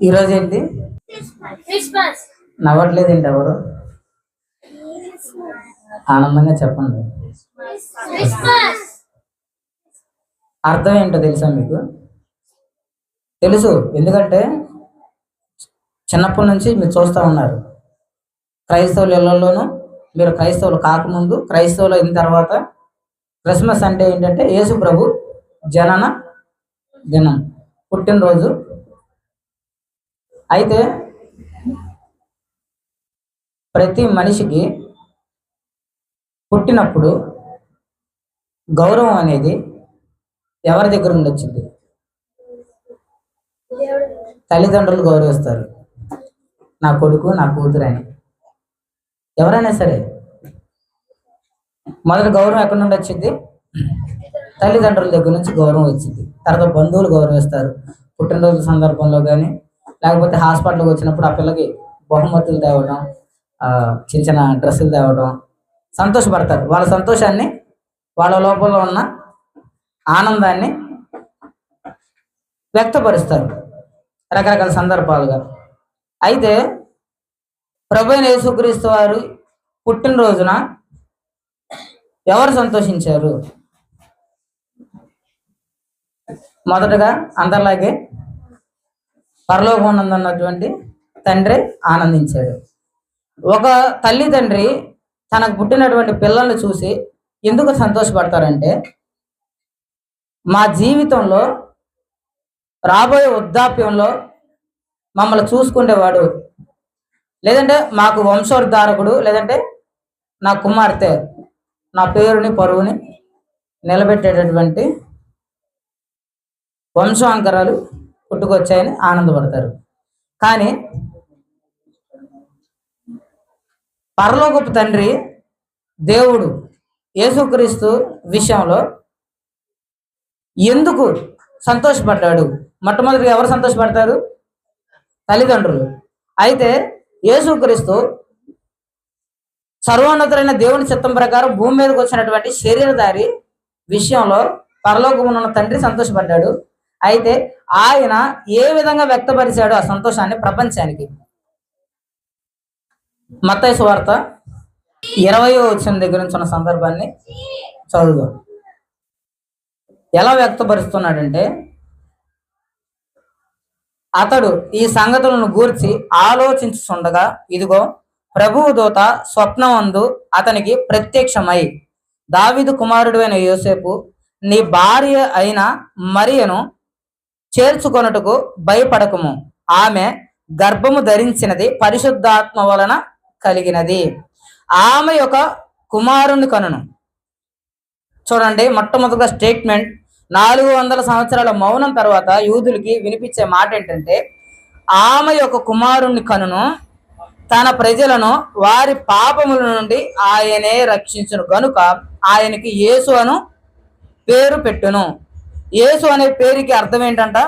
ఈరోజు ఏంటి? నవ్వట్లేదేంటి ఎవరు? ఆనందంగా చెప్పండి. అర్థం ఏంటో తెలుసా మీకు? తెలుసు, ఎందుకంటే చిన్నప్పటి నుంచి మీరు చూస్తూ ఉన్నారు. క్రైస్తవుల ఇళ్లలోనూ మీరు క్రైస్తవులు కాకముందు, క్రైస్తవులు అయిన తర్వాత క్రిస్మస్ అంటే ఏంటంటే యేసు ప్రభు జనన దినం, పుట్టినరోజు. అయితే ప్రతి మనిషికి పుట్టినప్పుడు గౌరవం అనేది ఎవరి దగ్గర నుండి వచ్చింది? తల్లిదండ్రులు గౌరవిస్తారు, నా కొడుకు నా కూతురు అని. ఎవరైనా సరే మొదటి గౌరవం ఎక్కడి నుండి వచ్చింది? తల్లిదండ్రుల దగ్గర నుంచి గౌరవం వచ్చింది. తర్వాత బంధువులు గౌరవిస్తారు, పుట్టినరోజు సందర్భంలో కానీ, లేకపోతే హాస్పిటల్కి వచ్చినప్పుడు ఆ పిల్లకి బహుమతులు తేవడం, చిన్న చిన్న డ్రెస్సులు తేవడం, సంతోషపడతారు. వాళ్ళ సంతోషాన్ని, వాళ్ళ లోపల ఉన్న ఆనందాన్ని వ్యక్తపరుస్తారు రకరకాల సందర్భాలుగా. అయితే ప్రభువైన యేసుక్రీస్తు వారు పుట్టినరోజున ఎవరు సంతోషించారు? మొదటగా అందరిలాగే పరలోకమునందున్నటువంటి తండ్రి ఆనందించాడు. ఒక తల్లి తండ్రి తనకు పుట్టినటువంటి పిల్లల్ని చూసి ఎందుకు సంతోషపడతారంటే, మా జీవితంలో రాబోయే వృద్ధాప్యంలో మమ్మల్ని చూసుకునేవాడు, లేదంటే మాకు వంశోద్ధారకుడు, లేదంటే నా కుమార్తె నా పేరుని పరువుని నిలబెట్టేటటువంటి వంశాంకరాలు పుట్టుకొచ్చాయని ఆనందపడతారు. కానీ పరలోకపు తండ్రి దేవుడు యేసుక్రీస్తు విషయంలో ఎందుకు సంతోషపడ్డాడు? మొట్టమొదటిగా ఎవరు సంతోషపడతారు? తల్లిదండ్రులు. అయితే యేసుక్రీస్తు సర్వోన్నతులైన దేవుని చిత్తం ప్రకారం భూమి మీదకి వచ్చినటువంటి శరీరధారి విషయంలో పరలోకమున్న తండ్రి సంతోషపడ్డాడు. అయితే ఆయన ఏ విధంగా వ్యక్తపరిచాడు ఆ సంతోషాన్ని ప్రపంచానికి? మత్తయి సువార్త 20వ వచనం దగ్గర నుంచి ఉన్న సందర్భాన్ని చదువుదాం. ఎలా వ్యక్తపరుస్తున్నాడంటే, అతడు ఈ సంగతులను గూర్చి ఆలోచించుచుండగా ఇదిగో ప్రభువు దూత స్వప్నమందు అతనికి ప్రత్యక్షమై, దావీదు కుమారుడు అయిన యోసేపు, నీ భార్య అయిన మరియను చేర్చుకొనుటకు భయపడకము, ఆమె గర్భము ధరించినది పరిశుద్ధాత్మ వలన కలిగినది, ఆమె యొక్క కుమారుని కనును. చూడండి, మొట్టమొదటిగా స్టేట్మెంట్. 400 సంవత్సరాల మౌనం తర్వాత యూదులకి వినిపించే మాట ఏంటంటే, ఆమె యొక్క కుమారుని కనును, తన ప్రజలను వారి పాపముల నుండి ఆయనే రక్షించును గనుక ఆయనకి యేసు అను పేరు పెట్టును. యేసు అనే పేరుకి అర్థం ఏంటంట?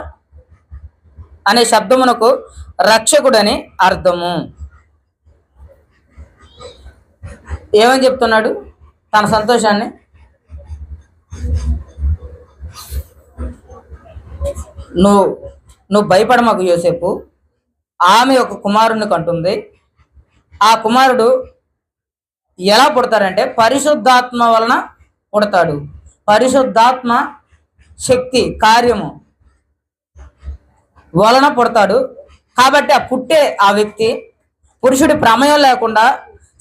అనే శబ్దమునకు రక్షకుడని అర్థము. ఏమని చెప్తున్నాడు తన సంతోషాన్ని? నువ్వు భయపడమాకు యోసేపు, ఆమె ఒక కుమారుని కంటుంది. ఆ కుమారుడు ఎలా పుడతారంటే పరిశుద్ధాత్మ వలన పుడతాడు. పరిశుద్ధాత్మ శక్తి కార్యము వలన పుడతాడు. కాబట్టి ఆ పుట్టే ఆ వ్యక్తి పురుషుడి ప్రమేయం లేకుండా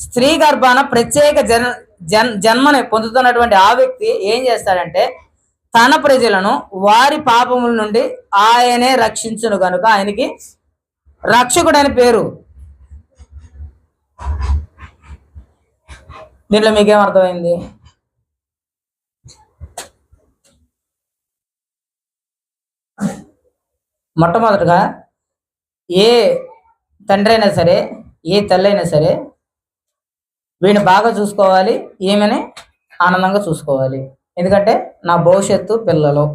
స్త్రీ గర్భాన ప్రత్యేక జన్మని పొందుతున్నటువంటి ఆ వ్యక్తి ఏం చేస్తాడంటే, తన ప్రజలను వారి పాపముల నుండి ఆయనే రక్షించును గనుక ఆయనకి రక్షకుడు అని పేరు. దీంట్లో మీకేం అర్థమైంది? మొట్టమొదటిగా ఏ తండ్రి అయినా సరే, ఏ తల్లి అయినా సరే వీడిని బాగా చూసుకోవాలి, ఈమెని ఆనందంగా చూసుకోవాలి. ఎందుకంటే నా భవిష్యత్తు పిల్లలు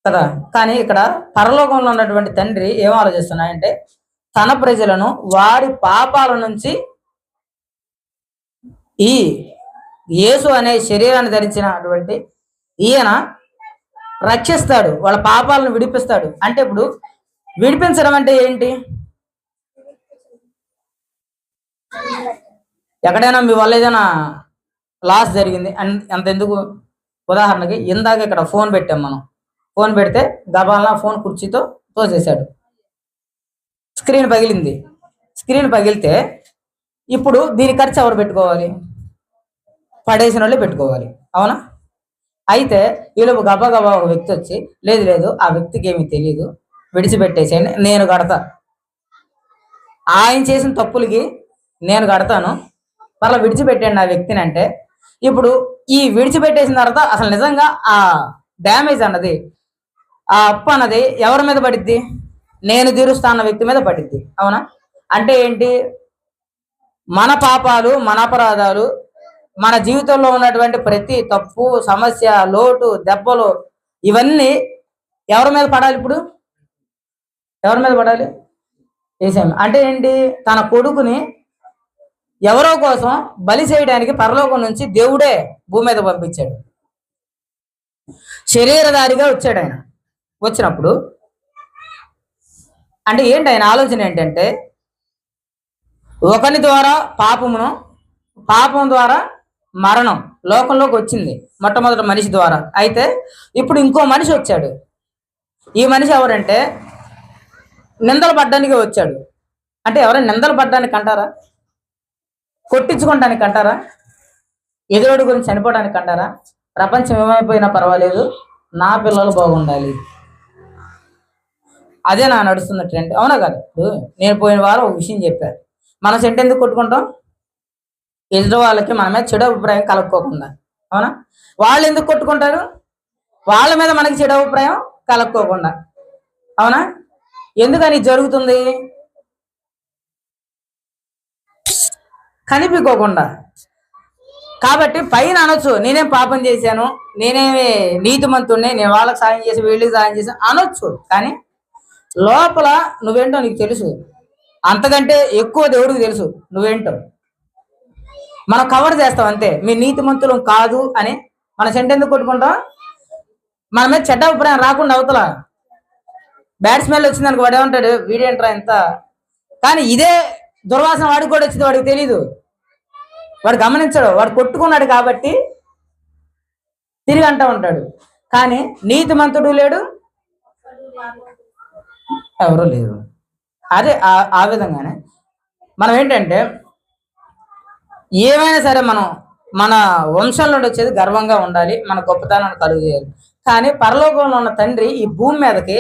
కదా. కానీ ఇక్కడ పరలోకంలో ఉన్నటువంటి తండ్రి ఏం ఆలోచిస్తున్నాయంటే, తన ప్రజలను వారి పాపాల నుంచి ఈ యేసు అనే శరీరాన్ని ధరించినటువంటి ఈయన రక్షిస్తాడు, వాళ్ళ పాపాలను విడిపిస్తాడు. అంటే ఇప్పుడు విడిపించడం అంటే ఏంటి? ఎక్కడైనా మీ వల్ల ఏదైనా లాస్ జరిగింది అంతెందుకు, ఉదాహరణకి ఇందాక ఇక్కడ ఫోన్ పెట్టాం మనం, ఫోన్ పెడితే గబాల్నా ఫోన్ కుర్చీతో తోసేశాడు, స్క్రీన్ పగిలింది. స్క్రీన్ పగిలితే ఇప్పుడు దీని ఖర్చు ఎవరు పెట్టుకోవాలి? పడేసిన వాళ్ళే పెట్టుకోవాలి, అవునా? అయితే వీళ్ళు గబా గబా ఒక వ్యక్తి వచ్చి, లేదు లేదు ఆ వ్యక్తికి ఏమీ తెలియదు, విడిచిపెట్టేసేయండి, నేను కడతా, ఆయన చేసిన తప్పులకి నేను కడతాను, మళ్ళీ విడిచిపెట్టండి ఆ వ్యక్తిని అంటే, ఇప్పుడు ఈ విడిచిపెట్టేసిన తర్వాత అసలు నిజంగా ఆ డ్యామేజ్ అన్నది, ఆ అప్పు అన్నది ఎవరి మీద పడిద్ది? నేను తీరుస్తా అన్న వ్యక్తి మీద పడిద్ది, అవునా? అంటే ఏంటి? మన పాపాలు, మన అపరాధాలు, మన జీవితంలో ఉన్నటువంటి ప్రతి తప్పు, సమస్య, లోటు, దెబ్బలు, ఇవన్నీ ఎవరి మీద పడాలి? ఇప్పుడు ఎవరి మీద పడాలి? ఏసేమి. అంటే ఏంటి? తన కొడుకుని ఎవరో కోసం బలి చేయడానికి పరలోకం నుంచి దేవుడే భూమి మీద పంపించాడు, శరీరధారిగా వచ్చాడు. ఆయన వచ్చినప్పుడు అంటే ఏంటి ఆయన ఆలోచన? ఏంటంటే ఒకని ద్వారా పాపమును, పాపం ద్వారా మరణం లోకంలోకి వచ్చింది మొట్టమొదటి మనిషి ద్వారా. అయితే ఇప్పుడు ఇంకో మనిషి వచ్చాడు. ఈ మనిషి ఎవరంటే నిందలు పడ్డానికి వచ్చాడు. అంటే ఎవరైనా నిందలు పడ్డానికి అంటారా? కొట్టించుకోవడానికి అంటారా? ఎదురోడి గురించి చనిపోవడానికి అంటారా? ప్రపంచం ఏమైపోయినా పర్వాలేదు, నా పిల్లలు బాగుండాలి, అదే నా నడుస్తున్న ట్రెండ్, అవునా కదా? నేను పోయిన వారం ఒక విషయం చెప్పాను, మనం సెంట్ ఎందుకు కొట్టుకుంటాం? ఎదుటి వాళ్ళకి మన మీద చెడు అభిప్రాయం కలుపుకోకుండా, అవునా? వాళ్ళు ఎందుకు కొట్టుకుంటారు? వాళ్ళ మీద మనకి చెడు అభిప్రాయం కలుపుకోకుండా, అవునా? ఎందుకని జరుగుతుంది? కనిపించుకోకుండా. కాబట్టి పైన అనొచ్చు, నేనేం పాపం చేశాను, నేనేమి నీతిమంతుడిని, నేను వాళ్ళకి సాయం చేసి వీళ్ళకి సాయం చేశాను అనొచ్చు, కానీ లోపల నువ్వేంటో నీకు తెలుసు, అంతకంటే ఎక్కువ దేవుడికి తెలుసు నువ్వేంటో. మనం కవర్ చేస్తాం అంతే, మీ నీతిమంతులు కాదు అని. మన సెంట ఎందుకు కొట్టుకుంటాం? మన మీద చెడ్డ అభిప్రాయం రాకుండా అవతల బ్యాడ్ స్మెల్ వచ్చిందనుకో, వాడు ఏమంటాడు, వీడేంట్రా ఎంత. కానీ ఇదే దుర్వాసన వాడికి కూడా వచ్చింది, వాడికి తెలీదు, వాడు గమనించడు, వాడు కొట్టుకున్నాడు కాబట్టి తిరిగి అంటూ ఉంటాడు. కానీ నీతిమంతుడు లేడు, ఎవరు లేరు. అదే ఆ విధంగానే మనం ఏంటంటే ఏమైనా సరే మనం మన వంశంలో వచ్చేది గర్వంగా ఉండాలి, మన గొప్పతనాన్ని కలుగు చేయాలి. కానీ పరలోకంలో ఉన్న తండ్రి ఈ భూమి మీదకి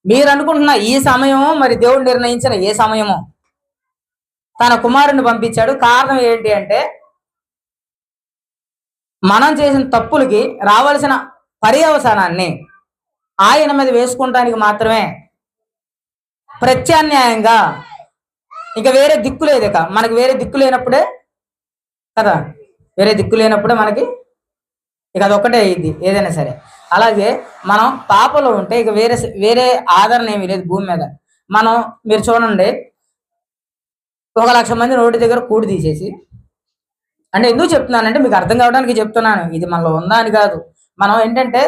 మీరు అనుకుంటున్న ఈ సమయమో, మరి దేవుడు నిర్ణయించిన ఏ సమయమో తన కుమారుని పంపించాడు. కారణం ఏంటి అంటే మనం చేసిన తప్పులకి రావాల్సిన పర్యవసానాన్ని ఆయన మీద వేసుకుంటానికి మాత్రమే. ప్రత్యామ్నాయంగా ఇక వేరే దిక్కు లేదు. ఇక మనకి వేరే దిక్కు లేనప్పుడే కదా, వేరే దిక్కు లేనప్పుడే మనకి ఇక అదొక్కటే అయ్యింది ఏదైనా సరే. అలాగే మనం పాపలో ఉంటే ఇక వేరే వేరే ఆదరణ ఏమీ లేదు భూమి మీద. మనం మీరు చూడండి, 1,00,000 మంది నోటి దగ్గర కూడి తీసేసి, అంటే ఎందుకు చెప్తున్నానంటే మీకు అర్థం కావడానికి చెప్తున్నాను, ఇది మనలో ఉందా అని కాదు. మనం ఏంటంటే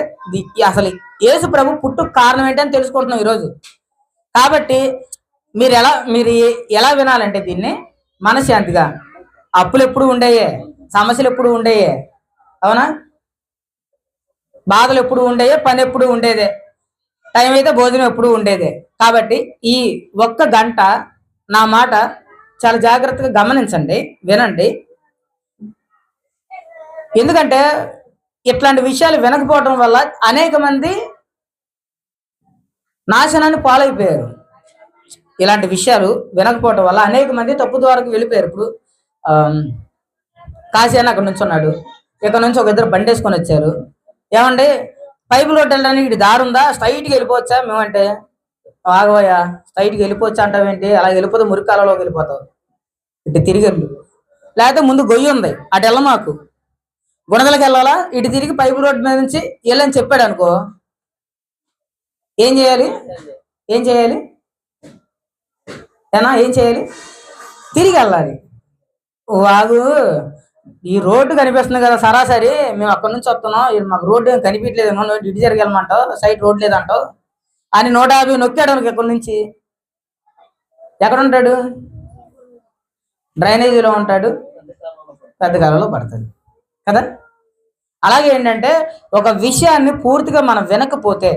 అసలు యేసు ప్రభు పుట్టుకు కారణం ఏంటని తెలుసుకుంటున్నాం ఈరోజు. కాబట్టి మీరు ఎలా వినాలంటే దీన్ని మనశ్శాంతిగా, అప్పులు ఎప్పుడు ఉండేయే, సమస్యలు ఎప్పుడు ఉండేయే, అవునా? బాధలు ఎప్పుడు ఉండేయే, పని ఎప్పుడు ఉండేదే, టైం అయితే భోజనం ఎప్పుడు ఉండేదే. కాబట్టి ఈ ఒక్క గంట నా మాట చాలా జాగ్రత్తగా గమనించండి, వినండి. ఎందుకంటే ఇట్లాంటి విషయాలు వినకపోవడం వల్ల అనేక మంది నాశనాన్ని పాలైపోయారు. ఇలాంటి విషయాలు వినకపోవడం వల్ల అనేక మంది తప్పు ద్వారాకి వెళ్ళిపోయారు. ఇప్పుడు కాశీ అని అక్కడ నుంచి ఉన్నాడు, ఇక్కడ నుంచి ఒక ఇద్దరు బండి వేసుకొని వచ్చారు. ఏమండి పైపు రోడ్డు వెళ్ళడానికి ఇటు దారి ఉందా, స్ట్రైట్గా వెళ్ళిపోవచ్చా? మేమంటే ఆగవయ్యా, స్ట్రైట్గా వెళ్ళిపోవచ్చా అంటావేంటి, అలా వెళ్ళిపోతే మురికాలలోకి వెళ్ళిపోతావు, ఇటు తిరిగి వెళ్ళు, లేకపోతే ముందు గొయ్యి ఉంది అటు వెళ్ళ, మాకు గుణదలకి వెళ్ళాలా, ఇటు తిరిగి పైపు రోడ్డు మీద నుంచి వెళ్ళని చెప్పాడు అనుకో, ఏం చేయాలి? ఏం చేయాలి ఏం చేయాలి? తిరిగి వెళ్ళాలి. వాగు, ఈ రోడ్డు కనిపిస్తుంది కదా సరాసరి, మేము అక్కడి నుంచి వస్తున్నాం, మాకు రోడ్డు ఏం కనిపించలేదు, ఇటు జరిగి వెళ్ళమంటావు, సైడ్ రోడ్ లేదంటావు, అని 150 నొక్కాడు అనుకో, ఎక్కడి నుంచి ఎక్కడ ఉంటాడు? డ్రైనేజీలో ఉంటాడు, పెద్ద కాలంలో పడుతుంది కదా. అలాగే ఏంటంటే ఒక విషయాన్ని పూర్తిగా మనం వినకపోతే,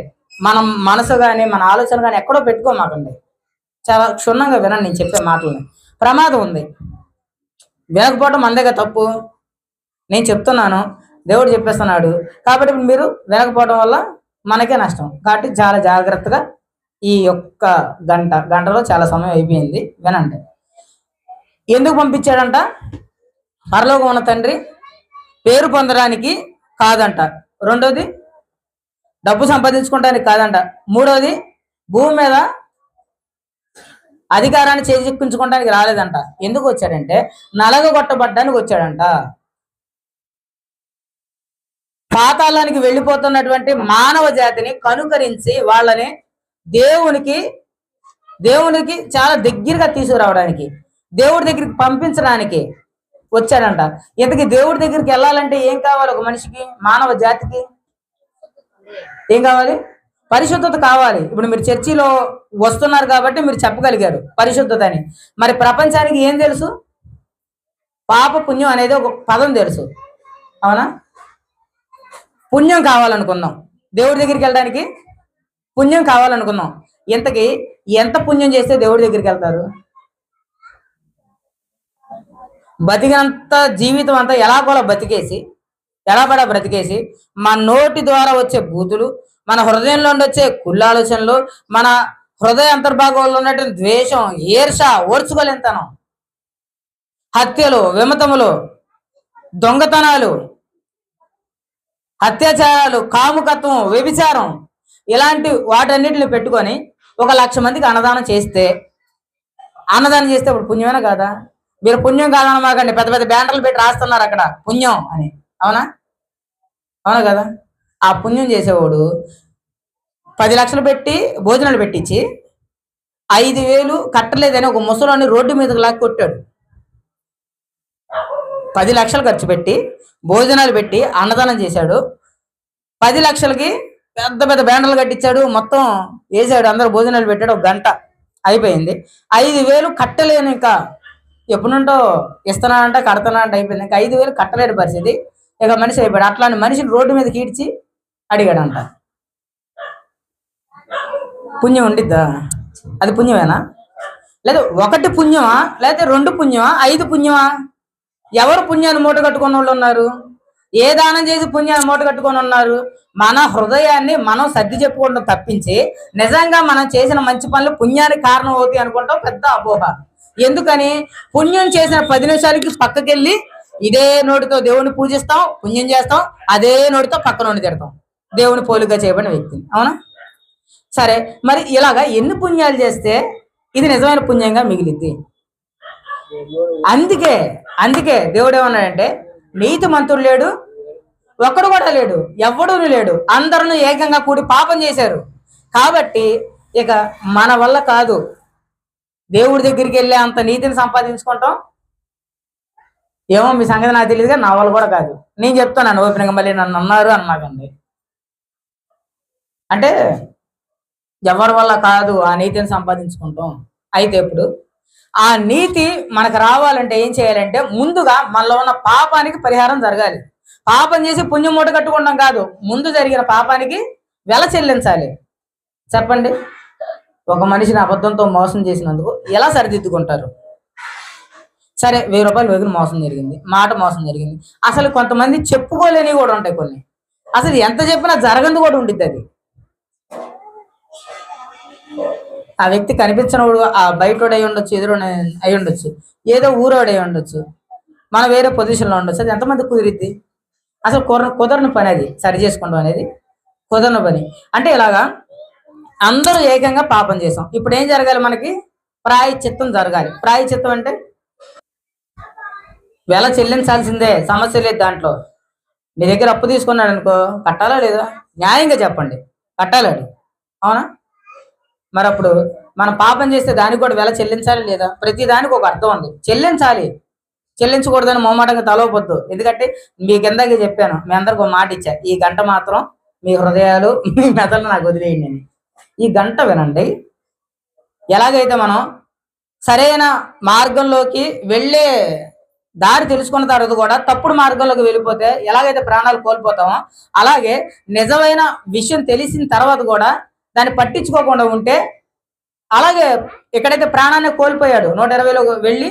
మనం మనసు కానీ మన ఆలోచన కానీ ఎక్కడో పెట్టుకోమాకండి. చాలా క్షుణ్ణంగా వినండి నేను చెప్పే మాటలని. ప్రమాదం ఉంది. వినకపోవడం మనదేగా తప్పు. నేను చెప్తున్నాను, దేవుడు చెప్పేస్తున్నాడు కాబట్టి మీరు వినకపోవడం వల్ల మనకే నష్టం. కాబట్టి చాలా జాగ్రత్తగా ఈ ఒక్క గంటలో చాలా సమయం అయిపోయింది, వినండి. ఎందుకు పంపించాడంట? పరలోకం ఉన్న తండ్రి పేరు పొందడానికి కాదంట. రెండోది డబ్బు సంపాదించుకోవడానికి కాదంట. మూడోది భూమి మీద అధికారాన్ని చేజిక్కించుకోవడానికి రాలేదంట. ఎందుకు వచ్చాడంటే నలగగొట్టబడ్డానికి వచ్చాడంట. పాతాళానికి వెళ్ళిపోతున్నటువంటి మానవ జాతిని కనుకరించి వాళ్ళని దేవునికి చాలా దగ్గరగా తీసుకురావడానికి, దేవుడి దగ్గరికి పంపించడానికి వచ్చాడంట. ఇంతకీ దేవుడి దగ్గరికి వెళ్ళాలంటే ఏం కావాలి? ఒక మనిషికి, మానవ జాతికి ఏం కావాలి? పరిశుద్ధత కావాలి. ఇప్పుడు మీరు చర్చిలో వస్తున్నారు కాబట్టి మీరు చెప్పగలిగారు పరిశుద్ధత అని. మరి ప్రపంచానికి ఏం తెలుసు? పాప పుణ్యం అనేది ఒక పదం తెలుసు, అవునా? పుణ్యం కావాలనుకుందాం, దేవుడి దగ్గరికి వెళ్ళడానికి పుణ్యం కావాలనుకుందాం. ఇంతకీ ఎంత పుణ్యం చేస్తే దేవుడి దగ్గరికి వెళ్తారు? బతికినంత జీవితం అంతా ఎలా కూడా బ్రతికేసి మన నోటి ద్వారా వచ్చే బూతులు, మన హృదయంలో వచ్చే కుళ్ళాలోచనలు, మన హృదయ అంతర్భాగంలో ఉన్నటువంటి ద్వేషం, ఈర్ష, ఓర్చుకోలేంతనం, హత్యలు, విమతములు, దొంగతనాలు, అత్యాచారాలు, కాముకత్వం, వ్యభిచారం, ఇలాంటి వాటన్నిటిని పెట్టుకొని 1,00,000 మందికి అన్నదానం చేస్తే ఇప్పుడు పుణ్యమేనా కాదా? మీరు పుణ్యం కాదనమాకండి, పెద్ద పెద్ద బ్యానర్లు పెట్టి రాస్తున్నారు అక్కడ పుణ్యం అని, అవునా కదా? ఆ పుణ్యం చేసేవాడు 10 లక్షలు పెట్టి భోజనాలు పెట్టించి 5,000 కట్టలేదని ఒక ముసలాన్ని రోడ్డు మీదకి లాక్కి కొట్టాడు. 10 లక్షలు ఖర్చు పెట్టి భోజనాలు పెట్టి అన్నదానం చేశాడు. 10 లక్షలకి పెద్ద పెద్ద బ్యానర్లు కట్టించాడు, మొత్తం వేసాడు, అందరూ భోజనాలు పెట్టాడు. 1 గంట అయిపోయింది. 5,000 కట్టలేను, ఇంకా ఎప్పుడు నుండో ఇస్తున్నానంట, కడతానంట, అయిపోయింది. ఇంకా 5,000 కట్టలేని పరిస్థితి, ఇక మనిషి అయిపోయాడు. అట్లాంటి మనిషిని రోడ్డు మీద కీడ్చి అడిగాడంట. పుణ్యం ఉండిద్దా? అది పుణ్యమేనా? లేదు 1 పుణ్యమా, లేకపోతే 2 పుణ్యమా, 5 పుణ్యమా? ఎవరు పుణ్యాన్ని మూట కట్టుకున్న వాళ్ళు ఉన్నారు? ఏ దానం చేసి పుణ్యాన్ని మూట కట్టుకొని ఉన్నారు? మన హృదయాన్ని మనం సర్ది చెప్పుకోవడం తప్పించి నిజంగా మనం చేసిన మంచి పనులు పుణ్యానికి కారణం అవుతాయి అనుకుంటాం పెద్ద అపోహ. ఎందుకని? పుణ్యం చేసిన 10 నిమిషాలకి పక్కకెళ్ళి ఇదే నోటితో దేవుడిని పూజిస్తాం, పుణ్యం చేస్తాం, అదే నోటితో పక్కనోడిని తిడతాం, దేవుని పోలికగా చేయబడిన వ్యక్తిని, అవునా? సరే, మరి ఇలాగా ఎన్ని పుణ్యాలు చేస్తే ఇది నిజమైన పుణ్యంగా మిగిలిద్ది? అందుకే దేవుడు ఏమన్నాడంటే నీతిమంతుడు లేడు, ఒక్కడు కూడా లేడు, ఎవ్వడూ లేడు, అందరూ ఏకంగా కూడి పాపం చేశారు. కాబట్టి ఇక మన వల్ల కాదు దేవుడి దగ్గరికి వెళ్ళే అంత నీతిని సంపాదించుకుంటాం. ఏమో మీ సంగతి నాకు తెలియదుగా, నా వల్ల కూడా కాదు. నేను చెప్తాను ఓపెన్గా, మళ్ళీ నన్ను అన్నారు అనమాకండి. అంటే ఎవరి వల్ల కాదు ఆ నీతిని సంపాదించుకుంటాం. అయితే ఇప్పుడు ఆ నీతి మనకు రావాలంటే ఏం చేయాలంటే ముందుగా మనలో ఉన్న పాపానికి పరిహారం జరగాలి. పాపం చేసి పుణ్యం మూట కట్టుకుంటాం కాదు, ముందు జరిగిన పాపానికి వెల చెల్లించాలి. చెప్పండి, ఒక మనిషిని అబద్ధంతో మోసం చేసినందుకు ఎలా సరిదిద్దుకుంటారు? సరే, 1000 రూపాయలు వేగిన మోసం జరిగింది, మాట మోసం జరిగింది. అసలు కొంతమంది చెప్పుకోలేనివి కూడా ఉంటాయి కొన్ని. అసలు ఎంత చెప్పినా జరగంది కూడా ఉండిద్ది. అది ఆ వ్యక్తి కనిపించినప్పుడు ఆ బయటోడు అయి ఉండొచ్చు, ఎదురు అయి ఉండొచ్చు, ఏదో ఊరోడు అయి ఉండొచ్చు, మనం వేరే పొజిషన్లో ఉండొచ్చు. అది ఎంతమంది కుదిరిద్ది? అసలు కుదరని పని అది, సరి చేసుకోవడం అనేది కుదరని పని. అంటే ఇలాగా అందరూ ఏకంగా పాపం చేసాం. ఇప్పుడు ఏం జరగాలి? మనకి ప్రాయశ్చిత్తం జరగాలి. ప్రాయశ్చిత్తం అంటే వెల చెల్లించాల్సిందే, సమస్య లేదు దాంట్లో. నీ దగ్గర అప్పు తీసుకున్నాడు అనుకో, కట్టాలా లేదా? న్యాయంగా చెప్పండి, కట్టాలండి, అవునా? మరి అప్పుడు మనం పాపం చేస్తే దానికి కూడా వెల చెల్లించాలి లేదా? ప్రతి దానికి ఒక అర్థం ఉంది. చెల్లించాలి, చెల్లించకూడదని మొహమాటంగా తలవద్దు. ఎందుకంటే మీకు ఇందాకే చెప్పాను, మీ అందరికి ఒక మాట ఇచ్చా, ఈ గంట మాత్రం మీ హృదయాలు మీ మెదళ్ళు నాకు వదిలేయండి అని. ఈ గంట వినండి. ఎలాగైతే మనం సరైన మార్గంలోకి వెళ్ళే దారి తెలుసుకున్న తర్వాత కూడా తప్పుడు మార్గంలోకి వెళ్ళిపోతే ఎలాగైతే ప్రాణాలు కోల్పోతామో, అలాగే నిజమైన విషయం తెలిసిన తర్వాత కూడా దాన్ని పట్టించుకోకుండా ఉంటే అలాగే ఎక్కడైతే ప్రాణాన్ని కోల్పోయాడు 120లో వెళ్ళి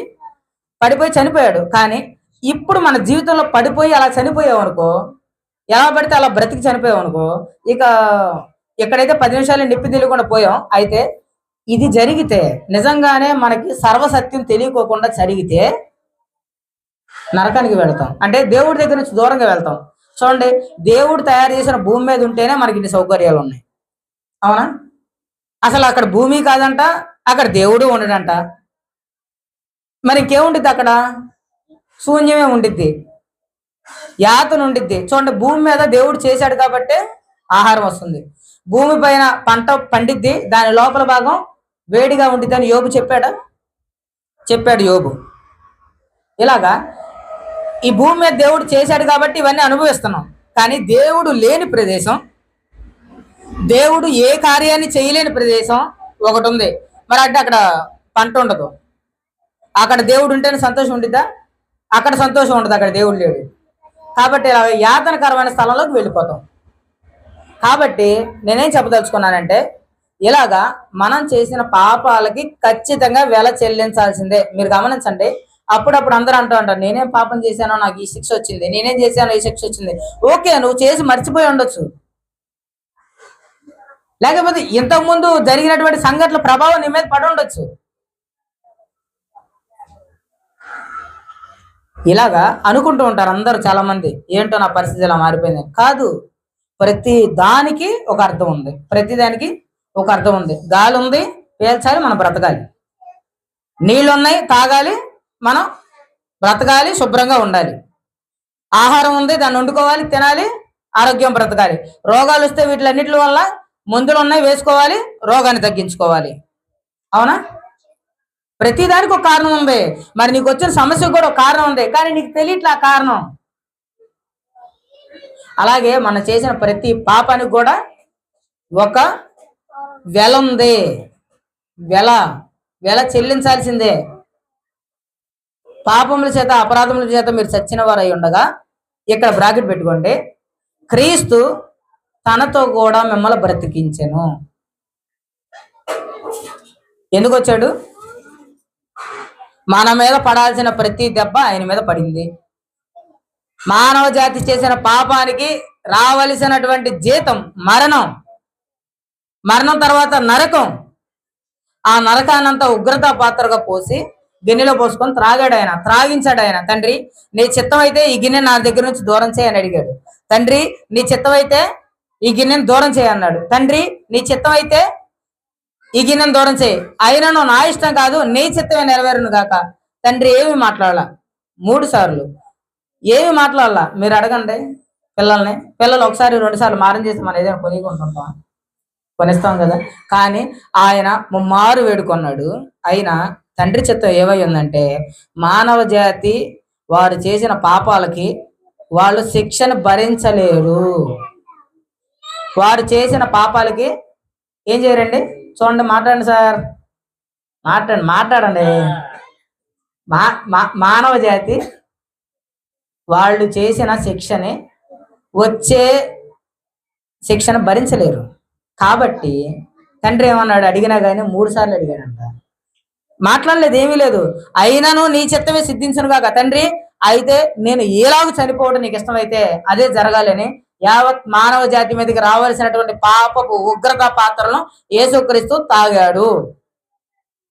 పడిపోయి చనిపోయాడు. కానీ ఇప్పుడు మన జీవితంలో పడిపోయి అలా చనిపోయావు అనుకో, ఎలా పడితే అలా బ్రతికి చనిపోయావు అనుకో, ఇక ఎక్కడైతే 10 నిమిషాలు నిప్పి తెలియకుండా పోయాం. అయితే ఇది జరిగితే నిజంగానే మనకి సర్వసత్యం తెలియకోకుండా జరిగితే నరకానికి వెళ్తాం, అంటే దేవుడి దగ్గర నుంచి దూరంగా వెళ్తాం. చూడండి, దేవుడు తయారు చేసిన భూమి మీద ఉంటేనే మనకి ఇన్ని సౌకర్యాలు ఉన్నాయి, అవునా? అసలు అక్కడ భూమి కాదంట, అక్కడ దేవుడు ఉండడంట. మరి ఇంకేముండిద్ది అక్కడ? శూన్యమే ఉండిద్ది, యాతన ఉండిద్ది. చూడండి, భూమి మీద దేవుడు చేశాడు కాబట్టి ఆహారం వస్తుంది. భూమి పైన పంట పండిద్ది, దాని లోపల భాగం వేడిగా ఉండిద్ది అని యోబు చెప్పాడు యోబు. ఇలాగా ఈ భూమి మీద దేవుడు చేశాడు కాబట్టి ఇవన్నీ అనుభవిస్తున్నాం. కానీ దేవుడు లేని ప్రదేశం, దేవుడు ఏ కార్యాన్ని చేయలేని ప్రదేశం ఒకటి ఉంది. మరి అంటే అక్కడ పంట ఉండదు. అక్కడ దేవుడు ఉంటేనే సంతోషం ఉండిద్దా? అక్కడ సంతోషం ఉండదు, అక్కడ దేవుడు లేడు. కాబట్టి ఇలా యాతనకరమైన స్థలంలోకి వెళ్ళిపోతాం. కాబట్టి నేనేం చెప్పదలుచుకున్నానంటే, ఇలాగా మనం చేసిన పాపాలకి ఖచ్చితంగా వెల చెల్లించాల్సిందే. మీరు గమనించండి, అప్పుడప్పుడు అందరూ అంటూ ఉంటారు, నేనేం పాపం చేశానో నాకు ఈ శిక్ష వచ్చింది, నేనేం చేశానో ఈ శిక్ష వచ్చింది. ఓకే, నువ్వు చేసి మర్చిపోయి ఉండొచ్చు, లేకపోతే ఇంతకుముందు జరిగినటువంటి సంఘటనల ప్రభావం నీ మీద పడి ఉండొచ్చు. ఇలాగా అనుకుంటూ ఉంటారు అందరూ, చాలా మంది, ఏంటో నా పరిస్థితి ఇలా మారిపోయింది. కాదు, ప్రతి దానికి ఒక అర్థం ఉంది, ప్రతి దానికి ఒక అర్థం ఉంది. గాలి ఉంది, పీల్చాలి, మనం బ్రతకాలి. నీళ్ళు ఉన్నాయి, తాగాలి, మనం బ్రతకాలి, శుభ్రంగా ఉండాలి. ఆహారం ఉంది, దాన్ని వండుకోవాలి, తినాలి, ఆరోగ్యం బ్రతకాలి. రోగాలు వస్తే వీటిలన్నిటి వల్ల మందులు ఉన్నాయి, వేసుకోవాలి, రోగాన్ని తగ్గించుకోవాలి, అవునా? ప్రతిదానికి ఒక కారణం ఉంది. మరి నీకు వచ్చిన సమస్యకు కూడా ఒక కారణం ఉంది, కానీ నీకు తెలియట్లా కారణం. అలాగే మనం చేసిన ప్రతి పాపానికి కూడా ఒక వెల ఉంది, వెల చెల్లించాల్సిందే. పాపముల చేత అపరాధముల చేత మీరు చచ్చిన వారు అయి ఉండగా, ఇక్కడ బ్రాకెట్ పెట్టుకోండి, క్రీస్తు తనతో కూడా మిమ్మల్ని బ్రతికించెను. ఎందుకు వచ్చాడు? మన మీద పడాల్సిన ప్రతి దెబ్బ ఆయన మీద పడింది. మానవ జాతి చేసిన పాపానికి రావలసినటువంటి జీతం మరణం తర్వాత నరకం. ఆ నరకానంతా ఉగ్రతా పాత్రగా పోసి గిన్నెలో పోసుకొని త్రాగించాడు ఆయన. తండ్రి, నీ చిత్తం అయితే ఈ గిన్నె నా దగ్గర నుంచి దూరం చేయని అడిగాడు. తండ్రి, నీ చిత్తం అయితే ఈ గిన్నెను దూరం చేయన్నాడు. తండ్రి, నీ చిత్తం అయితే ఈ గిన్నెను దూరం చేయి, అయినను నా ఇష్టం కాదు, నీ చిత్తమే నెరవేరును గాక. తండ్రి ఏమి మాట్లాడాల? 3 సార్లు ఏమి మాట్లాడాల? మీరు అడగండి పిల్లలు ఒకసారి 2 సార్లు మారం చేసి మనం ఏదైనా కొనిస్తాం కదా. కానీ ఆయన ముమ్మారు వేడుకొన్నాడు. అయినా తండ్రి చిత్తం ఏమై ఉందంటే, మానవ జాతి వారు చేసిన పాపాలకి వాళ్ళు శిక్షను భరించలేరు. వారు చేసిన పాపాలకి ఏం చేయరండి? చూడండి, మాట్లాడండి సార్, మాట్లాడండి. మానవ జాతి వాళ్ళు చేసిన వచ్చే శిక్షను భరించలేరు. కాబట్టి తండ్రి ఏమన్నాడు? అడిగినా కానీ 3 సార్లు అడిగాడంట, మాట్లాడలేదు, ఏమీ లేదు. అయినను నీ చిత్తమే సిద్ధించను కాక. తండ్రి, అయితే నేను ఎలాగూ చనిపోవడం నీకు ఇష్టమైతే అదే జరగాలని యావత్ మానవ జాతి మీదకి రావాల్సినటువంటి పాపపు ఉగ్రత పాత్రలను యేసుక్రీస్తు తాగాడు.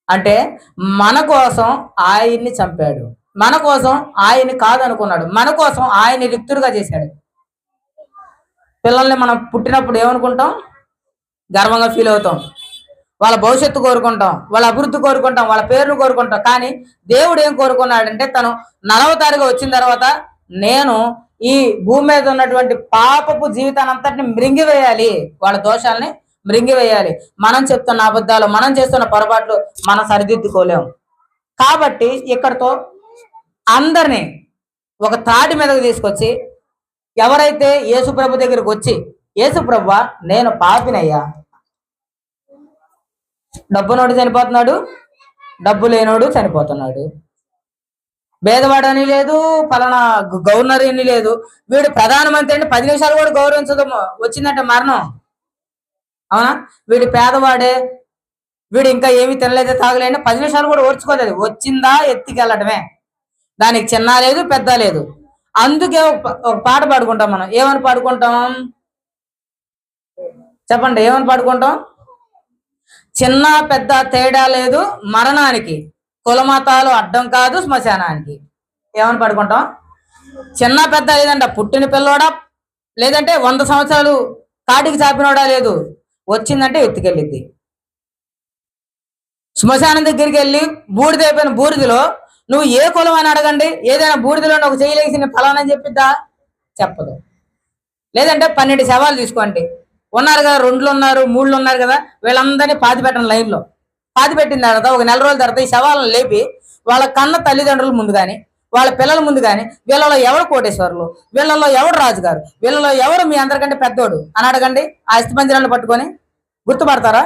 అంటే మన కోసం ఆయన్ని చంపాడు, మన కోసం ఆయన్ని కాదనుకున్నాడు, మన కోసం ఆయన్ని రిక్తుడుగా చేశాడు. పిల్లల్ని మనం పుట్టినప్పుడు ఏమనుకుంటాం? గర్వంగా ఫీల్ అవుతాం, వాళ్ళ భవిష్యత్తు కోరుకుంటాం, వాళ్ళ అభివృద్ధి కోరుకుంటాం, వాళ్ళ పేరును కోరుకుంటాం. కానీ దేవుడు ఏం కోరుకున్నాడంటే, తను 40వ తారీఖు వచ్చిన తర్వాత నేను ఈ భూమి మీద ఉన్నటువంటి పాపపు జీవితాన్ని అంతటిని మృంగివేయాలి, వాళ్ళ దోషాలని మృంగివేయాలి. మనం చెప్తున్న అబద్ధాలు, మనం చేస్తున్న పొరపాట్లు మనం సరిదిద్దుకోలేము. కాబట్టి ఇక్కడతో అందరినీ ఒక తాటి మీదకి తీసుకొచ్చి, ఎవరైతే యేసుప్రభు దగ్గరికి వచ్చి, యేసుప్రభువా నేను పాపినయ్యా, డబ్బునోడు చనిపోతున్నాడు, డబ్బు లేనోడు చనిపోతున్నాడు. భేదవాడని లేదు, పలానా గవర్నర్ అని లేదు. వీడు ప్రధానమంత్రి అంటే 10 నిమిషాలు కూడా గౌరవించదు, వచ్చిందంటే మరణం. అవునా? వీడు పేదవాడే, వీడు ఇంకా ఏమి తినలేదు తాగలేని 10 నిమిషాలు కూడా ఓర్చుకోలేదు, వచ్చిందా ఎత్తికెళ్ళటమే. దానికి చిన్న లేదు పెద్ద లేదు. అందుకే ఒక పాట పాడుకుంటాం మనం. ఏమని పాడుకుంటాం చెప్పండి? ఏమని పాడుకుంటాం? చిన్న పెద్ద తేడా లేదు మరణానికి, కులమతాలు అడ్డం కాదు శ్మశానానికి. ఏమని పాడుకుంటాం? చిన్న పెద్ద లేదంట, పుట్టిన పిల్లోడా లేదంటే 100 సంవత్సరాలు కాటికి చాపినోడా లేదు, వచ్చిందంటే ఎత్తుకెళ్ళిద్ది. శ్మశానం దగ్గరికి వెళ్ళి బూడిదైపోయిన బూడిదలో నువ్వు ఏ కులం అని అడగండి, ఏదైనా బూడిదలో ఒక చేయలేసి ఫలానా చెప్పిద్దా? చెప్పదు. లేదంటే 12 శవాలు తీసుకోండి, ఉన్నారు కదా, 2 ఉన్నారు 3 ఉన్నారు కదా, వీళ్ళందరినీ పాతి పెట్టండి లైన్లో. పాతి పెట్టిన తర్వాత ఒక నెల రోజుల తర్వాత ఈ శవాలను లేపి వాళ్ళ కన్న తల్లిదండ్రుల ముందు కానీ వాళ్ళ పిల్లల ముందు కానీ వీళ్ళలో ఎవరు కోటేశ్వరులు, వీళ్ళలో ఎవరు రాజుగారు, వీళ్ళలో ఎవరు మీ అందరికంటే పెద్దోడు అని అడగండి. ఆ అస్థిపంజరాలను పట్టుకొని గుర్తుపడతారా?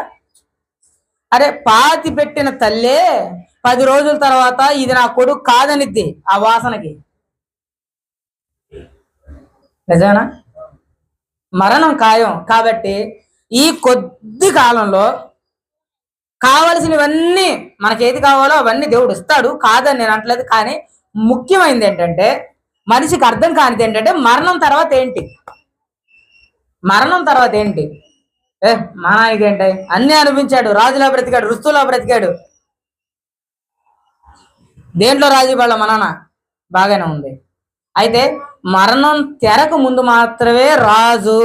అరే పాతి పెట్టిన తల్లే 10 రోజుల తర్వాత ఇది నా కొడుకు కాదనిద్ది ఆ వాసనకి. నిజమేనా? మరణం ఖాయం. కాబట్టి ఈ కొద్ది కాలంలో కావలసినవన్నీ మనకి ఏది కావాలో అవన్నీ దేవుడు ఇస్తాడు, కాదని నేను అంటలేదు. కానీ ముఖ్యమైనది ఏంటంటే, మనిషికి అర్థం కానిది ఏంటంటే మరణం తర్వాత ఏంటి, మరణం తర్వాత ఏంటి. మా నాయనకి ఏంటి, అన్నీ అనిపించాడు, రాజులా బ్రతికాడు, రుస్తులా బ్రతికాడు. దేంట్లో రాజు వాళ్ళ మా నాన్న బాగానే ఉంది. అయితే మరణం తెరకు ముందు మాత్రమే రాజు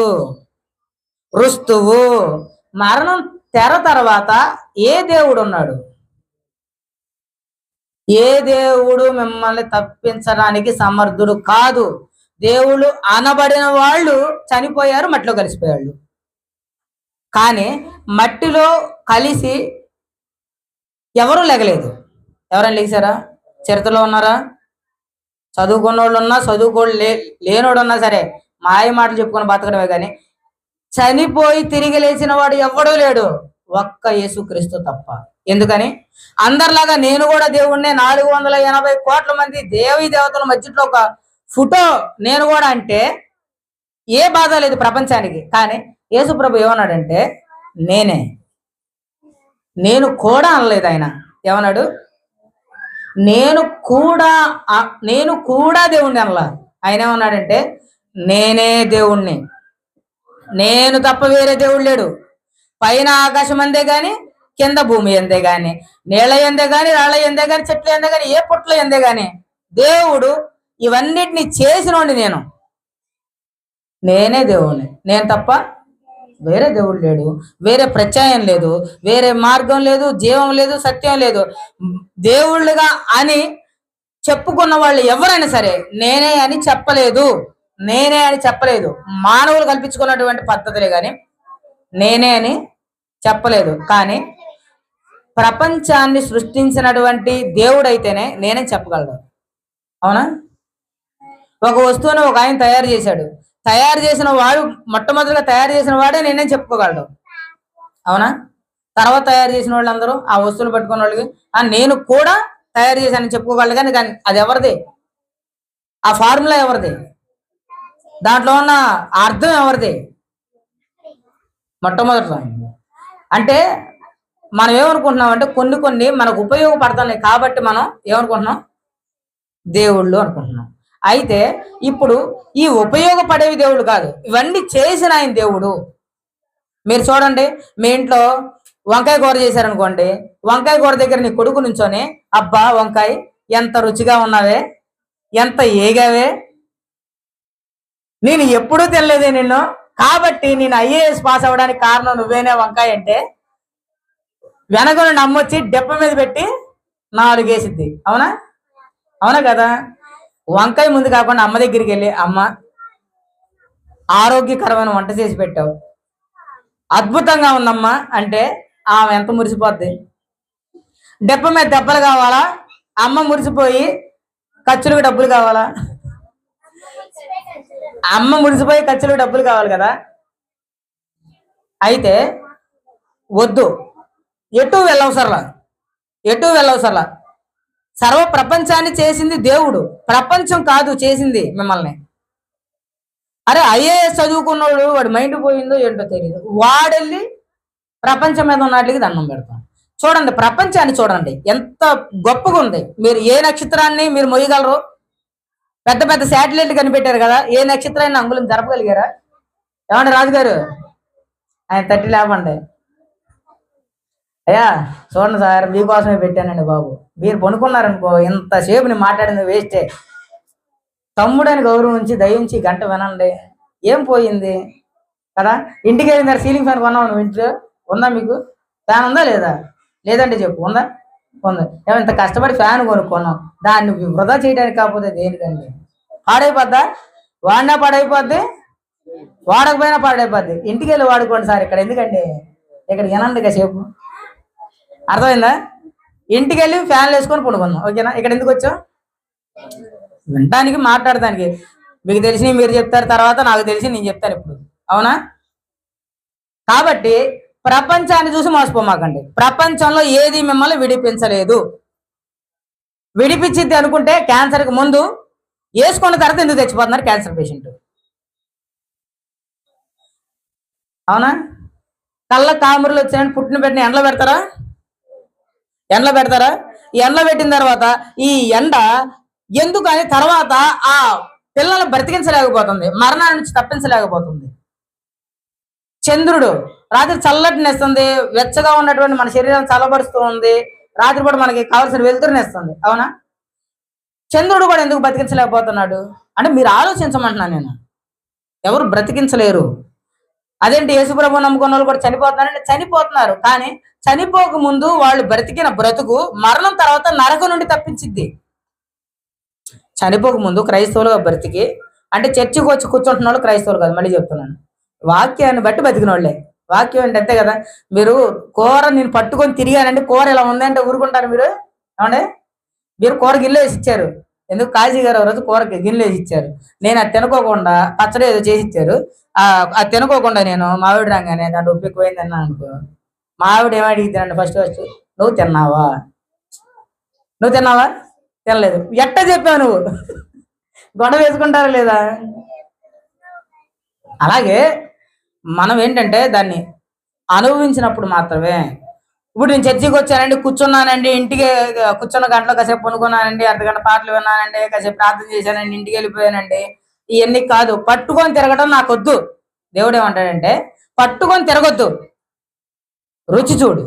రుస్తువు. మరణం తెర తర్వాత ఏ దేవుడు ఉన్నాడు? ఏ దేవుడు మిమ్మల్ని తప్పించడానికి సమర్థుడు కాదు. దేవుళ్ళు అనబడిన వాళ్ళు చనిపోయారు, మట్టిలో కలిసిపోయాళ్ళు. కానీ మట్టిలో కలిసి ఎవరు లెగలేదు. ఎవరైనా లేచారా? చరిత్రలో ఉన్నారా? చదువుకున్నోళ్ళు ఉన్నా, చదువుకోళ్ళు లేనోడు ఉన్నా సరే మాయ మాటలు చెప్పుకొని బతకడమే. కానీ చనిపోయి తిరిగి లేచిన వాడు ఎవడూ లేడు, ఒక్క యేసుక్రీస్తు తప్ప. ఎందుకని? అందరిలాగా నేను కూడా దేవుణ్ణి, 480 కోట్ల మంది దేవీ దేవతల మధ్యలో ఒక ఫోటో నేను కూడా అంటే ఏ బాధ లేదు ప్రపంచానికి. కానీ యేసు ప్రభు ఏమన్నాడంటే నేను కూడా అనలేదు. ఆయన ఏమన్నాడు? నేను కూడా దేవుణ్ణి అనలా. ఆయన ఏమన్నాడంటే నేనే దేవుణ్ణి, నేను తప్ప వేరే దేవుడు లేడు. పైన ఆకాశం అందే గాని, కింద భూమి ఎందే గాని, నీళ్ళ ఎందే గాని, రాళ్ళ ఎందే గాని, చెట్లు ఎందే గాని, ఏ పుట్ల ఎందే గాని దేవుడు ఇవన్నిటిని చేసినోండి. నేనే దేవుణ్ణి, నేను తప్ప వేరే దేవుడు లేడు, వేరే ప్రత్యయం లేదు, వేరే మార్గం లేదు, జీవం లేదు, సత్యం లేదు. దేవుళ్ళుగా అని చెప్పుకున్న వాళ్ళు ఎవరైనా సరే నేనే అని చెప్పలేదు. మానవులు కల్పించుకున్నటువంటి పద్ధతులే కానీ నేనే అని చెప్పలేదు. కానీ ప్రపంచాన్ని సృష్టించినటువంటి దేవుడైతేనే నేనే చెప్పగలడు. అవునా? ఒక వస్తువుని ఒక ఆయన తయారు చేశాడు, తయారు చేసిన వాడు మొట్టమొదటిగా తయారు చేసిన వాడే నేనే చెప్పుకోగలడు. అవునా? తర్వాత తయారు చేసిన వాళ్ళందరూ ఆ వస్తువులు పట్టుకున్న వాళ్ళకి నేను కూడా తయారు చేశానని చెప్పుకోగలడు. కానీ అది ఎవరిది? ఆ ఫార్ములా ఎవరిది? దాంట్లో ఉన్న అర్థం ఎవరిది? మొట్టమొదటి. అంటే మనం ఏమనుకుంటున్నాం అంటే కొన్ని మనకు ఉపయోగపడుతున్నాయి కాబట్టి మనం ఏమనుకుంటున్నాం? దేవుళ్ళు అనుకుంటున్నాం. అయితే ఇప్పుడు ఈ ఉపయోగపడేవి దేవుడు కాదు, ఇవన్నీ చేసిన ఆయన దేవుడు. మీరు చూడండి, మీ ఇంట్లో వంకాయ కూర చేశారనుకోండి, వంకాయ కూర దగ్గర నీ కొడుకు నుంచొని అబ్బా వంకాయ ఎంత రుచిగా ఉన్నావే, ఎంత ఏగావే, నేను ఎప్పుడూ తినలేదే నిన్ను, కాబట్టి నేను IAS పాస్ అవ్వడానికి కారణం నువ్వేనే వంకాయ అంటే వెనక నుండి అమ్మొచ్చి దెబ్బ మీద పెట్టి 4 వేసిద్ది. అవునా కదా? వంకాయ ముందు కాకుండా అమ్మ దగ్గరికి వెళ్ళి అమ్మ ఆరోగ్యకరమైన వంట చేసి పెట్టావు, అద్భుతంగా ఉందమ్మా అంటే ఆమె ఎంత మురిసిపోద్ది. దెబ్బ మీద దెబ్బలు కావాలా? అమ్మ మురిసిపోయి ఖర్చులకు డబ్బులు కావాలా? అమ్మ మురిసిపోయి ఖర్చులకు డబ్బులు కావాలి కదా. అయితే వద్దు, ఎటు వెళ్ళవసరలా, ఎటు వెళ్ళవసరలా. సర్వ ప్రపంచాన్ని చేసింది దేవుడు, ప్రపంచం కాదు చేసింది మిమ్మల్ని. అరే ఐఏఎస్ చదువుకున్నాడు, వాడి మైండ్ పోయిందో ఏంటో తెలియదు, వాడెళ్ళి ప్రపంచం మీద ఉన్నట్లకి దండం పెడతాం. చూడండి ప్రపంచాన్ని చూడండి ఎంత గొప్పగా ఉంది. మీరు ఏ నక్షత్రాన్ని మీరు మొయ్యగలరు? పెద్ద పెద్ద శాటిలైట్లు కనిపెట్టారు కదా, ఏ నక్షత్రాన్ని అంగుళం జరపగలిగారా? ఏమండి రాజుగారు, ఆయన తట్టి లేపండి. అయ్యా చూడండి సార్, మీకోసమే పెట్టానండి బాబు. మీరు పనుకున్నారనుకో ఇంతసేపు నేను మాట్లాడింది వేస్టే. తమ్ముడని గౌరవించి దయించి గంట వినండి, ఏం పోయింది కదా. ఇంటికి వెళ్ళిన సీలింగ్ ఫ్యాన్ కొన్నావు నువ్వు, ఇంట్లో ఉందా మీకు? ఫ్యాన్ ఉందా లేదా? లేదంటే చెప్పు, ఉందా? ఉంది. ఏమో ఇంత కష్టపడి ఫ్యాన్ కొనుక్కున్నాం, దాన్ని వృధా చేయడానికి కాకపోతే దేనికండి? పాడైపోద్దా? వాడినా పాడైపోద్ది, వాడకపోయినా పాడైపోద్ది. ఇంటికి వెళ్ళి వాడుకోండి సార్, ఇక్కడ ఎందుకండి, ఇక్కడ వినండి కాసేపు, అర్థమైందా? ఇంటికి వెళ్ళి ఫ్యాన్లు వేసుకొని పడుకుందాం, ఓకేనా? ఇక్కడ ఎందుకు వచ్చాం? వినటానికి, మాట్లాడటానికి. మీకు తెలిసి మీరు చెప్తారు, తర్వాత నాకు తెలిసి నేను చెప్తాను ఇప్పుడు, అవునా? కాబట్టి ప్రపంచాన్ని చూసి మోసపోమాకండి. ప్రపంచంలో ఏది మిమ్మల్ని విడిపించలేదు. విడిపించింది అనుకుంటే క్యాన్సర్కి ముందు వేసుకున్న తర్వాత ఎందుకు తెచ్చిపోతున్నారు క్యాన్సర్ పేషెంట్? అవునా? కళ్ళ కామురులు వచ్చాయని పుట్టిన పెట్టిన ఎండలో పెడతారా? ఎండలో పెడతారా? ఈ ఎండలో పెట్టిన తర్వాత ఈ ఎండ ఎందుకని తర్వాత ఆ పిల్లలు బ్రతికించలేకపోతుంది, మరణాల నుంచి తప్పించలేకపోతుంది. చంద్రుడు రాత్రి చల్లటినిస్తుంది, వెచ్చగా ఉన్నటువంటి మన శరీరం చల్లబరుస్తూ ఉంది, రాత్రిపూట మనకి కావాల్సిన వెలుతురునిస్తుంది, అవునా? చంద్రుడు కూడా ఎందుకు బ్రతికించలేకపోతున్నాడు అంటే మీరు ఆలోచించమంటున్నాను నేను. ఎవరు బ్రతికించలేరు. అదేంటి యేసుప్రభు నమ్ముకున్న వాళ్ళు కూడా చనిపోతున్నారంటే చనిపోతున్నారు, కానీ చనిపోక ముందు వాళ్ళు బ్రతికిన బ్రతుకు మరణం తర్వాత నరకం నుండి తప్పించిద్ది. చనిపోక ముందు క్రైస్తవులుగా బ్రతికి, అంటే చర్చికి వచ్చి కూర్చుంటున్న వాళ్ళు క్రైస్తవులు కాదు, మళ్ళీ చెప్తున్నాను, వాక్యాన్ని బట్టి బతికిన వాళ్ళే. వాక్యం అంటే అంతే కదా. మీరు కూర నేను పట్టుకొని తిరిగానండి, కూర ఇలా ఉందంటే ఊరుకుంటారు మీరు? ఏమంటే మీరు కూర గిన్నెలో వేసి ఇచ్చారు, ఎందుకు కాశీ గారు రోజు కూరకి గిన్నెలో వేసి ఇచ్చారు, నేను అది తినుకోకుండా పచ్చడి ఏదో చేసి ఇచ్చారు, అది తినుకోకుండా నేను మావిడి రాగానే దాంట్లో ఉప్పు ఎక్కువైంది అన్నాను అనుకో, మావిడ ఏమడిగిద్దానండి ఫస్ట్ నువ్వు తిన్నావా? నువ్వు తిన్నావా? తినలేదు. ఎట్ట చెప్పావు నువ్వు? గొడవ వేసుకుంటారా లేదా? అలాగే మనం ఏంటంటే దాన్ని అనుభవించినప్పుడు మాత్రమే. ఇప్పుడు నేను చర్చికి వచ్చానండి, కూర్చున్నానండి, ఇంటికి కూర్చున్న గంటలో కాసేపు పనుకున్నానండి, అర్ధగంట పాటలు విన్నానండి, కాసేపు ప్రార్థన చేశానండి, ఇంటికి వెళ్ళిపోయానండి, ఇవన్నీ కాదు. పట్టుకొని తిరగడం నాకు వద్దు. దేవుడు ఏమంటాడంటే పట్టుకొని తిరగొద్దు, రుచి చూడు.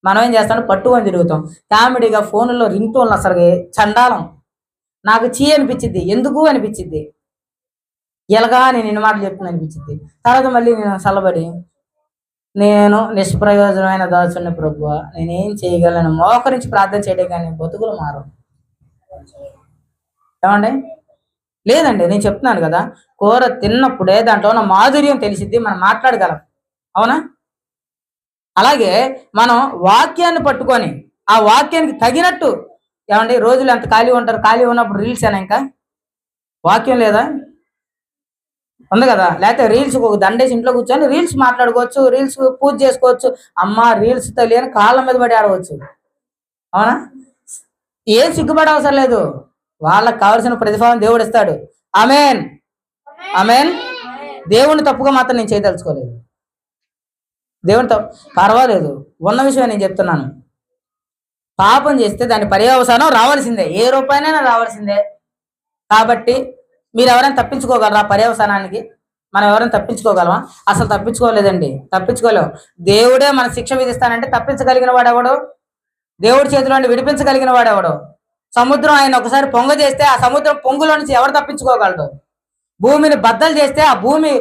మనం ఏం చేస్తాం? పట్టుకొని తిరుగుతాం. కామెడీగా ఫోన్లో రింగ్ టోన్లు అసలు చండాలం, నాకు చీ అనిపించింది, ఎందుకు అనిపించింది, ఎలాగా నేను ఇన్ని మాటలు చెప్తున్నా అనిపించింది. తర్వాత మళ్ళీ నేను చల్లబడి నేను నిష్ప్రయోజనమైన దాసుని ప్రభువా, నేనేం చేయగలను మోకరించి ప్రార్థన చేయడం, కానీ బతుకులు మారు. ఏమండి? లేదండి, నేను చెప్తున్నాను కదా, కూర తిన్నప్పుడే దాంట్లో ఉన్న మాధుర్యం తెలిసిద్ది, మనం మాట్లాడగలం, అవునా? అలాగే మనం వాక్యాన్ని పట్టుకొని ఆ వాక్యానికి తగినట్టు, ఏమండి రోజులు ఎంత ఖాళీ ఉంటారు, ఖాళీ ఉన్నప్పుడు రీల్స్ అయినా ఇంకా వాక్యం లేదా? ఉంది కదా. లేకపోతే రీల్స్ ఒక దండేసి ఇంట్లో కూర్చొని రీల్స్ మాట్లాడుకోవచ్చు, రీల్స్ పూజ చేసుకోవచ్చు. అమ్మ రీల్స్ తెలియని కాళ్ళ మీద పడి ఆడవచ్చు, అవునా? ఏం సిగ్గుపడే అవసరం లేదు, వాళ్ళకి కావాల్సిన ప్రతిఫలం దేవుడు ఇస్తాడు. ఆమేన్, ఆమేన్. దేవుని తప్పుగా మాత్రం నేను చేయదలుచుకోలేదు. దేవుని తప్పు పర్వాలేదు, ఉన్న విషయం నేను చెప్తున్నాను. పాపం చేస్తే దాని పర్యవసానం రావాల్సిందే, ఏ రూపాయనైనా రావాల్సిందే. కాబట్టి మీరు ఎవరైనా తప్పించుకోగలరా పర్యవసానానికి? మనం ఎవరైనా తప్పించుకోగలమా? అసలు తప్పించుకోలేదండి, తప్పించుకోలేము. దేవుడే మన శిక్ష విధిస్తానంటే తప్పించగలిగిన వాడెవడు? దేవుడి చేతిలో విడిపించగలిగిన వాడెవడు? సముద్రం ఆయన ఒకసారి పొంగ చేస్తే ఆ సముద్రం పొంగులో నుంచి ఎవరు తప్పించుకోగలడు? భూమిని బద్దలు చేస్తే ఆ భూమి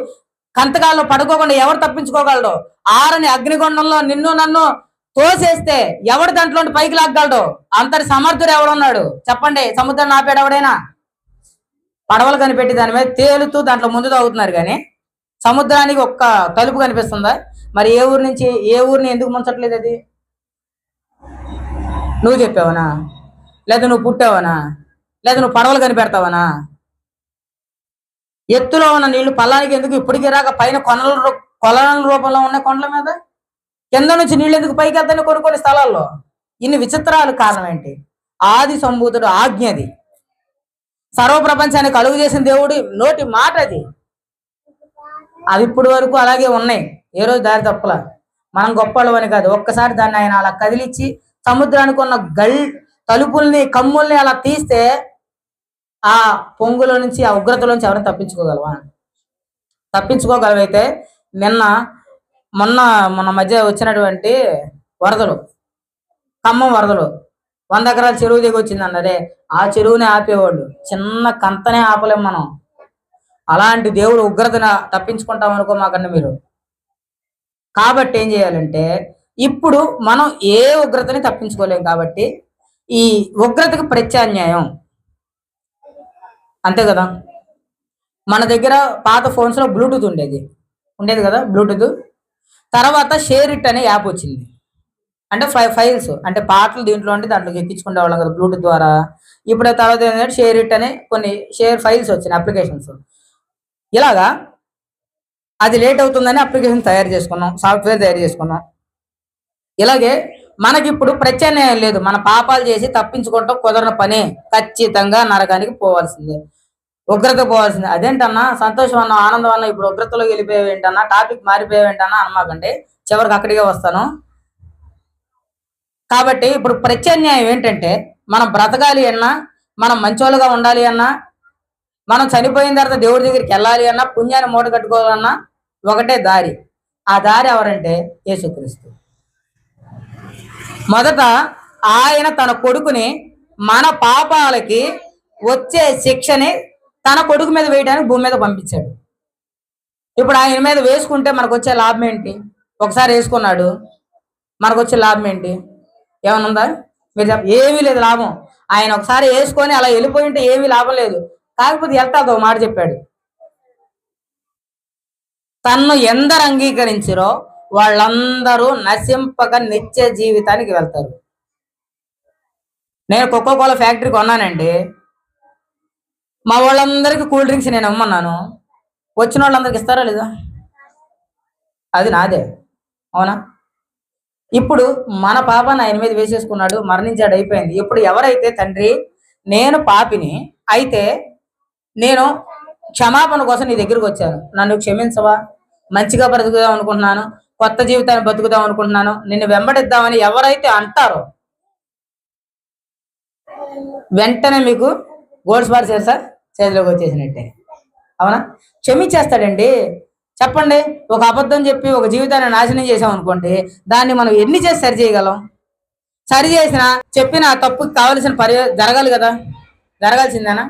కంతకాల్లో పడుకోకుండా ఎవరు తప్పించుకోగలడు? ఆరని అగ్నిగుండంలో నిన్ను నన్ను తోసేస్తే ఎవడు దాంట్లో పైకి లాగగలడు? అంతటి సమర్థుడు ఎవడున్నాడు చెప్పండి? సముద్రం ఆపాడు ఎవడైనా? పడవలు కనిపెట్టి దాని మీద తేలుతూ దాంట్లో ముందు తాగుతున్నారు, కానీ సముద్రానికి ఒక్క తలుపు కనిపిస్తుందా? మరి ఏ ఊరి నుంచి ఏ ఊరిని ఎందుకు ముంచట్లేదు? అది నువ్వు చెప్పావనా? లేదా నువ్వు పుట్టావనా? లేదా నువ్వు పడవలు కనిపెడతావనా? ఎత్తులో ఉన్న నీళ్లు పల్లానికి ఎందుకు ఇప్పటికీ రాక పైన కొలల రూపంలో ఉన్న కొండల మీద కింద నుంచి నీళ్ళు ఎందుకు పైకి వెళ్తాను కొన్ని స్థలాల్లో? ఇన్ని విచిత్రాలు కారణం ఏంటి? ఆది సంభూతుడు ఆజ్ఞది. సర్వ ప్రపంచాన్ని కలుగు చేసిన దేవుడి నోటి మాట అది. అవి ఇప్పటి వరకు అలాగే ఉన్నాయి, ఏ రోజు దారి తప్పలా. మనం గొప్పవాళ్ళం అని కాదు, ఒక్కసారి దాన్ని ఆయన అలా కదిలిచ్చి సముద్రానికి ఉన్న తలుపుల్ని కమ్ముల్ని అలా తీస్తే ఆ పొంగులో నుంచి, ఆ ఉగ్రతలోంచి ఎవరైనా తప్పించుకోగలవా? తప్పించుకోగలవైతే మొన్న మధ్య వచ్చినటువంటి వరదలు, ఖమ్మం వరదలు, 100 ఎకరాల చెరువు దిగి వచ్చింది అన్నదే. ఆ చెరువుని ఆపేవాళ్ళు, చిన్న కంతనే ఆపలేం మనం. అలాంటి దేవుడు ఉగ్రతను తప్పించుకుంటాం అనుకోమాకండి మీరు. కాబట్టి ఏం చేయాలంటే, ఇప్పుడు మనం ఏ ఉగ్రతని తప్పించుకోలేం కాబట్టి ఈ ఉగ్రతకు ప్రత్యామ్నాయం అంతే కదా. మన దగ్గర పాత ఫోన్స్ లో బ్లూటూత్ ఉండేది కదా, బ్లూటూత్. తర్వాత షేర్ ఇట్ అనే యాప్ వచ్చింది. అంటే ఫైల్స్, అంటే పాటలు దీంట్లో ఉంటే దాంట్లోకి ఎక్కించుకునే వాళ్ళం కదా బ్లూటూత్ ద్వారా. ఇప్పుడు తర్వాత ఏంటంటే షేర్ ఇట్ అనే కొన్ని షేర్ ఫైల్స్ వచ్చినాయి, అప్లికేషన్స్. ఇలాగా అది లేట్ అవుతుందని అప్లికేషన్ తయారు చేసుకున్నాం, సాఫ్ట్వేర్ తయారు చేసుకున్నాం. ఇలాగే మనకి ఇప్పుడు ప్రత్యామ్నాయం లేదు. మన పాపాలు చేసి తప్పించుకుంటాం కుదరని పని, ఖచ్చితంగా నరకానికి పోవాల్సిందే, ఉగ్రత పోవాల్సిందే. అదేంటన్నా సంతోషం అన్న, ఆనందం అన్న, ఇప్పుడు ఉగ్రతలోకి వెళ్ళిపోయావు ఏంటన్నా, టాపిక్ మారిపోయావు ఏంటన్నా అనమాకండి, చివరికి అక్కడికే వస్తాను. కాబట్టి ఇప్పుడు ప్రత్యామ్నాయం ఏంటంటే, మనం బ్రతకాలి అన్నా, మనం మంచోళ్ళుగా ఉండాలి అన్నా, మనం చనిపోయిన తర్వాత దేవుడి దగ్గరికి వెళ్ళాలి అన్నా, పుణ్యాన్ని మూట కట్టుకోవాలన్నా ఒకటే దారి. ఆ దారి ఎవరంటే యేసుక్రీస్తు. మొదట ఆయన తన కొడుకుని మన పాపాలకి వచ్చే శిక్షని తన కొడుకు మీద వేయడానికి భూమి మీద పంపించాడు. ఇప్పుడు ఆయన మీద వేసుకుంటే మనకు వచ్చే లాభం ఏంటి? ఒకసారి వేసుకున్నాడు, మనకు వచ్చే లాభం ఏంటి? ఏమన్నా ఉందా? మీరు ఏమీ లేదు లాభం. ఆయన ఒకసారి వేసుకొని అలా వెళ్ళిపోయి ఉంటే ఏమీ లాభం లేదు. కాకపోతే వెళ్తాదో మాట చెప్పాడు, తన్ను ఎందరు అంగీకరించారో వాళ్ళందరూ నశింపక నిత్య జీవితానికి వెళ్తారు. నేను కోకోకోలా ఫ్యాక్టరీ కొన్నానండి, మా వాళ్ళందరికీ కూల్ డ్రింక్స్ నేను ఇమ్మన్నాను, వచ్చిన వాళ్ళందరికి ఇస్తారా లేదా? అది నాదే, అవునా? ఇప్పుడు మన పాపాన్ని ఆయన మీద వేసేసుకున్నాడు, మరణించాడు, అయిపోయింది. ఇప్పుడు ఎవరైతే తండ్రి నేను పాపిని అయితే నేను క్షమాపణ కోసం నీ దగ్గరికి వచ్చాను, నన్ను క్షమించవా, మంచిగా బ్రతుకుదాం అనుకుంటున్నాను, కొత్త జీవితాన్ని బతుకుదాం అనుకుంటున్నాను, నిన్ను వెంబడిద్దామని ఎవరైతే అంటారో వెంటనే మీకు గోల్డ్ స్పార్ సార్ చేతిలోకి వచ్చేసినట్టే, అవునా? క్షమించేస్తాడండి. చెప్పండి, ఒక అబద్ధం చెప్పి ఒక జీవితాన్ని నాశనం చేసాం అనుకోండి, దాన్ని మనం ఎన్ని చేసి సరి చేయగలం? సరి చేసిన చెప్పిన తప్పుకి కావలసిన జరగాలి కదా, జరగాల్సిందేనా?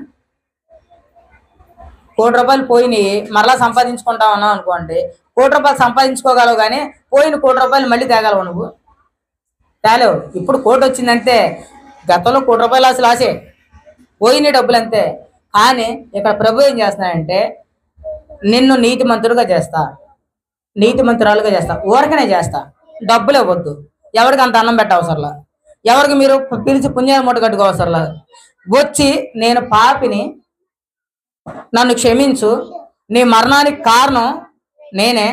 1 కోటి రూపాయలు పోయినాయి, మరలా సంపాదించుకుంటా ఉన్నావు అనుకోండి, 1 కోటి రూపాయలు సంపాదించుకోగలవు, కానీ పోయిన 1 కోటి రూపాయలు మళ్ళీ తేగలవు నువ్వు? తేలేవు. ఇప్పుడు 1 కోటి వచ్చిందంటే గతంలో 1 కోటి రూపాయలు అసలు ఆసే పోయిన డబ్బులు అంతే. కానీ ఇక్కడ ప్రభు ఏం చేస్తున్నాడంటే, నిన్ను నీతిమంతుడుగా చేస్తా, నీతిమంతురాలుగా చేస్తా, ఊరకనే చేస్తా, డబ్బులు ఇవ్వద్దు, ఎవరికి అంత అన్నం పెట్టవసరలా, ఎవరికి మీరు పిలిచి పుణ్యాలు మూట కట్టుకోవసరలా, వచ్చి నేను పాపిని, నన్ను క్షమించు, నీ మరణానికి కారణం నేనే,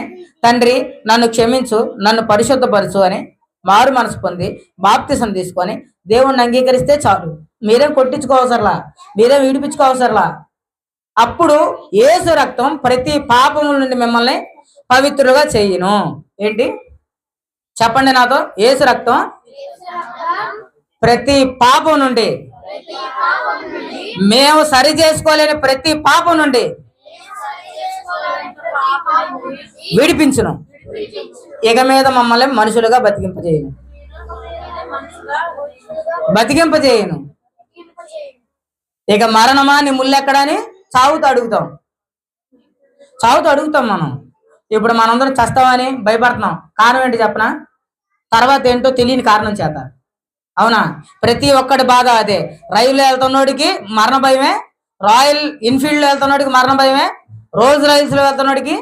తండ్రి నన్ను క్షమించు, నన్ను పరిశుద్ధపరచు అని మారు మనసు పొంది బాప్తిసం తీసుకొని దేవుణ్ణి అంగీకరిస్తే చాలు. మీరేం కొట్టించుకోవసరలా, మీరేం విడిపించుకోవసరలా. అప్పుడు యేసు రక్తం ప్రతి పాపముల నుండి మిమ్మల్ని పవిత్రులుగా చెయ్యను. ఏంటి చెప్పండి నాతో? యేసు రక్తం ప్రతి పాపం నుండి, మేము సరి చేసుకోలేని ప్రతి పాపం నుండి విడిపించును. ఇక మీద మమ్మల్ని మనుషులుగా బతికింపజేయను. ఇక మరణమా నీ ముళ్ళెక్కడని చావుతో అడుగుతాం మనం. ఇప్పుడు మనందరం చస్తామని భయపడుతున్నాం, కారణం ఏంటి చెప్పనా? తర్వాత ఏంటో తెలియని కారణం చేత, అవునా? ప్రతి ఒక్కటి బాధ అదే. రైల్లో వెళ్తున్నోడికి మరణ భయమే, రాయల్ ఎన్ఫీల్డ్లో వెళ్తున్నోడికి మరణ భయమే, రోజ్ రైల్స్లో వెళ్తున్నోడికి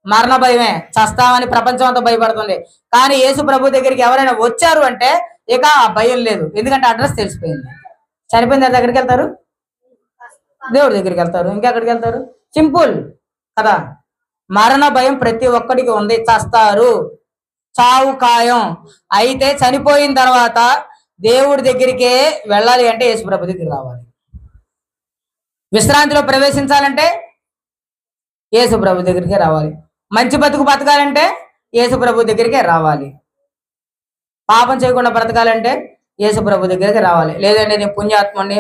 మరణ భయమే. చస్తామని ప్రపంచం అంతా భయపడుతుంది. కానీ యేసు ప్రభు దగ్గరికి ఎవరైనా వచ్చారు అంటే ఇక ఆ భయం లేదు, ఎందుకంటే అడ్రస్ తెలిసిపోయింది. చనిపోయిన దగ్గరికి వెళ్తారు, దేవుడి దగ్గరికి వెళ్తారు, ఇంకెక్కడికి వెళ్తారు? సింపుల్ కదా. మరణ భయం ప్రతి ఒక్కడికి ఉంది, చస్తారు. చావు ఖాయం. అయితే చనిపోయిన తర్వాత దేవుడి దగ్గరికే వెళ్ళాలి అంటే యేసుప్రభు దగ్గరికి రావాలి. విశ్రాంతిలో ప్రవేశించాలంటే యేసుప్రభు దగ్గరికే రావాలి. మంచి బతుకు బతకాలంటే యేసుప్రభు దగ్గరికే రావాలి. పాపం చేయకుండా బ్రతకాలంటే యేసుప్రభు దగ్గరికి రావాలి. లేదంటే నేను పుణ్యాత్ముడిని,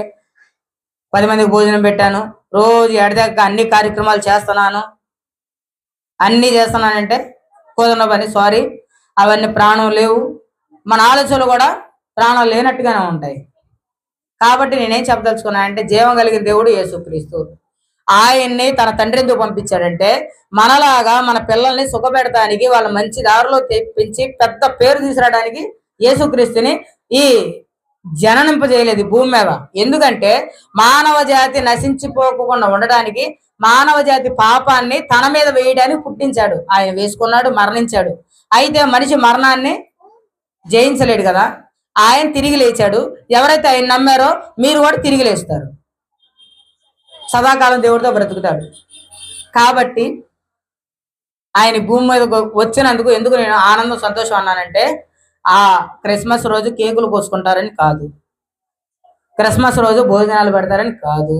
10 మందికి భోజనం పెట్టాను, రోజు ఎడదాకా అన్ని కార్యక్రమాలు చేస్తున్నాను, అన్నీ చేస్తున్నానంటే కుదరని పని. సారీ, అవన్నీ ప్రాణం లేవు. మన ఆలోచనలు కూడా ప్రాణం లేనట్టుగానే ఉంటాయి. కాబట్టి నేనేం చెప్పదలుచుకున్నానంటే జీవం కలిగిన దేవుడు యేసుక్రీస్తు. ఆయన్ని తన తండ్రి ఎందుకు పంపించాడంటే మనలాగా మన పిల్లల్ని సుఖపెడటానికి, వాళ్ళ మంచి దారిలో తెప్పించి పెద్ద పేరు తీసుకురావడానికి యేసుక్రీస్తుని ఈ జననింపజేయలేదు భూమి మీద. ఎందుకంటే మానవ జాతి నశించిపోకుండా ఉండడానికి, మానవ జాతి పాపాన్ని తన మీద వేయడానికి పుట్టించాడు. ఆయన వేసుకున్నాడు, మరణించాడు. అయితే మనిషి మరణాన్ని జయించలేడు కదా, ఆయన తిరిగి లేచాడు. ఎవరైతే ఆయన నమ్మారో మీరు కూడా తిరిగి లేస్తారు, సదాకాలం దేవుడితో బ్రతుకుతాడు. కాబట్టి ఆయన భూమి మీద వచ్చినందుకు ఎందుకు నేను ఆనందం సంతోషం అన్నానంటే, ఆ క్రిస్మస్ రోజు కేకులు కోసుకుంటారని కాదు, క్రిస్మస్ రోజు భోజనాలు పెడతారని కాదు,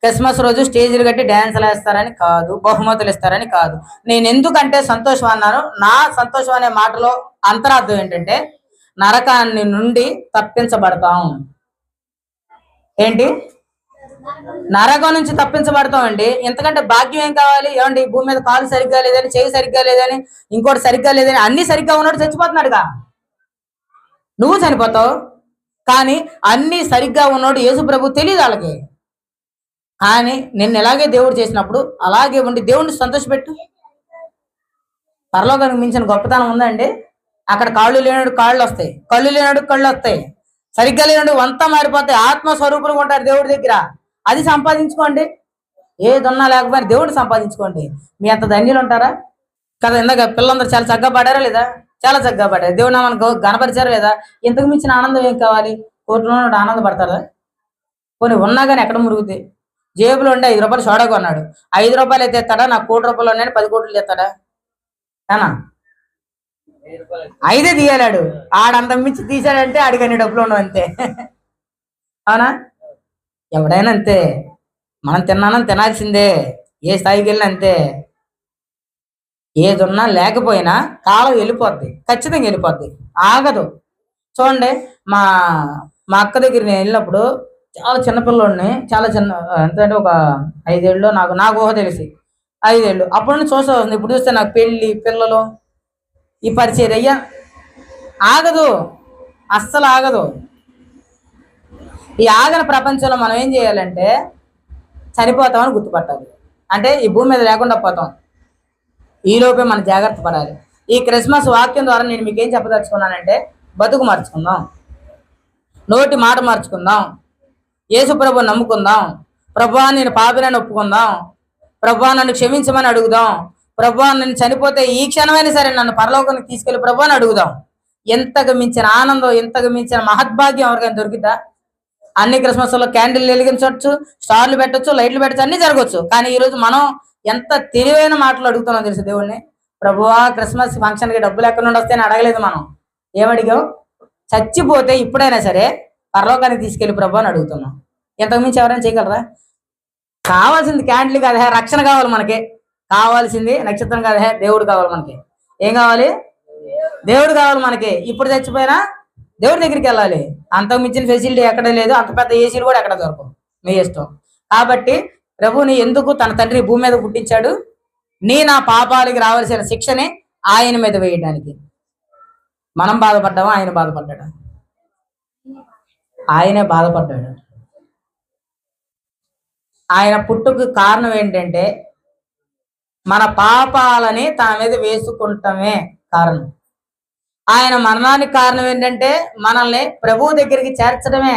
క్రిస్మస్ రోజు స్టేజీలు కట్టి డ్యాన్సులు వేస్తారని కాదు, బహుమతులు ఇస్తారని కాదు. నేను ఎందుకంటే సంతోషం అన్నాను, నా సంతోషం అనే మాటలో అంతరార్థం ఏంటంటే నరకాన్ని నుండి తప్పించబడతాం. ఏంటి? నరకం నుంచి తప్పించబడతాం అండి. ఎంతకంటే భాగ్యం ఏం కావాలి? ఏమండి, భూమి మీద కాలు సరిగ్గా లేదని, చెవి సరిగ్గా లేదని, ఇంకోటి సరిగ్గా లేదని, అన్ని సరిగ్గా ఉన్నట్టు చచ్చిపోతున్నాడుగా. నువ్వు చనిపోతావు, కానీ అన్ని సరిగ్గా ఉన్నోడు యేసు ప్రభు తెలియదు వాళ్ళకి. కానీ నిన్ను ఎలాగే దేవుడు చేసినప్పుడు అలాగే ఉండి దేవుడిని సంతోషపెట్టు. పరలోకానికి మించిన గొప్పతనం ఉందండి. అక్కడ కాళ్ళు లేనాడు కాళ్ళు వస్తాయి, కళ్ళు లేనాడు కళ్ళు వస్తాయి, సరిగ్గా లేనాడు వంతా మారిపోతాయి. ఆత్మస్వరూపులు ఉంటారు దేవుడి దగ్గర. అది సంపాదించుకోండి. ఏదున్నా లేకపోయినా దేవుడిని సంపాదించుకోండి. మీ అంత ధన్యులు ఉంటారా కదా? ఇందాక పిల్లలందరూ చాలా చక్కగా పడారా లేదా? చాలా చక్కగా పడారు. దేవుడు నామని గణపరిచారా లేదా? ఇంతకు మించిన ఆనందం ఏం కావాలి? కోర్టులో ఆనందపడతారా? కొన్ని ఉన్నా కానీ ఎక్కడ మురుగుతాయి? జేబులో ఉండే 5 రూపాయలు సోడా కొన్నాడు, 5 రూపాయలు అయితే ఎత్తాడా? నాకు 1 కోటి రూపాయలు ఉన్నాయని 10 కోట్లు ఎత్తాడా? కానా? 5 తీయాలాడు. ఆడంత మించి తీసాడంటే ఆడికి అన్ని డబ్బులు ఉండవు, అంతే. అవునా? ఎవడైనా అంతే. మనం తిన్నానని తినాల్సిందే, ఏ స్థాయికి వెళ్ళినా అంతే. ఏదున్నా లేకపోయినా కాలం వెళ్ళిపోద్ది, ఖచ్చితంగా వెళ్ళిపోద్ది, ఆగదు. చూడండి, మా మా అక్క దగ్గర నేను వెళ్ళినప్పుడు చాలా చిన్నపిల్లోడిని, చాలా చిన్న, ఎంతంటే ఒక 5 ఏళ్ళు, నాకు ఊహ తెలిసి 5 ఏళ్ళు అప్పుడు నుంచి చూస్తూ వస్తుంది. ఇప్పుడు చూస్తే నాకు పెళ్ళి, పిల్లలు, ఈ పరిచయం అయ్యా ఆగదు, అస్సలు ఆగదు. ఈ ఆగని ప్రపంచంలో మనం ఏం చేయాలంటే చనిపోతామని గుర్తుపట్టాలి. అంటే ఈ భూమి మీద లేకుండా పోతాం, ఈలోపే మనం జాగ్రత్త పడాలి. ఈ క్రిస్మస్ వాక్యం ద్వారా నేను మీకేం చెప్పదలుచుకున్నానంటే బతుకు మార్చుకుందాం, నోటి మాట మార్చుకుందాం, యేసు ప్రభువుని నమ్ముకుందాం. ప్రభువా నేను పాపినని ఒప్పుకుందాం, ప్రభువా నన్ను క్షమించమని అడుగుదాం, ప్రభువా నేను చనిపోతే ఈ క్షణమైనా సరే నన్ను పరలోకానికి తీసుకెళ్లి ప్రభువా అని అడుగుదాం. ఎంతకు మించిన ఆనందం, ఎంతకు మించిన మహద్భాగ్యం ఎవరికైనా దొరికిద్దా? అన్ని క్రిస్మస్లో క్యాండిల్ వెలిగించవచ్చు, స్టార్లు పెట్టచ్చు, లైట్లు పెట్టచ్చు, అన్ని జరగవచ్చు. కానీ ఈరోజు మనం ఎంత తెలివైన మాటలు అడుగుతున్నాం తెలుసు దేవుణ్ణి. ప్రభువా క్రిస్మస్ ఫంక్షన్కి డబ్బులు ఎక్కడి నుండి వస్తాయని అడగలేదు మనం. ఏమడిగాం? చచ్చిపోతే ఇప్పుడైనా సరే పరలోకానికి తీసుకెళ్లి ప్రభు అని అడుగుతున్నాం. ఎంతకు మించి ఎవరైనా చేయగలరా? కావాల్సింది క్యాండిల్ కాదా, రక్షణ కావాలి మనకి. కావాల్సింది నక్షత్రం కాదా, దేవుడు కావాలి మనకి. ఏం కావాలి? దేవుడు కావాలి మనకి. ఇప్పుడు చచ్చిపోయినా దేవుడి దగ్గరికి వెళ్ళాలి. అంతకు మించిన ఫెసిలిటీ ఎక్కడ లేదు, అంత పెద్ద ఏసీలు కూడా ఎక్కడ దొరకవు, మీ ఇష్టం. కాబట్టి ప్రభుని ఎందుకు తన తండ్రి భూమి మీద పుట్టించాడు? నా పాపాలకి రావాల్సిన శిక్షని ఆయన మీద వేయడానికి. మనం బాధపడ్డామా? ఆయన బాధపడ్డాడు, ఆయనే బాధపడ్డాడు. ఆయన పుట్టుకు కారణం ఏంటంటే మన పాపాలని తన మీద వేసుకుంటమే కారణం. ఆయన మరణానికి కారణం ఏంటంటే మనల్ని ప్రభువు దగ్గరికి చేర్చడమే.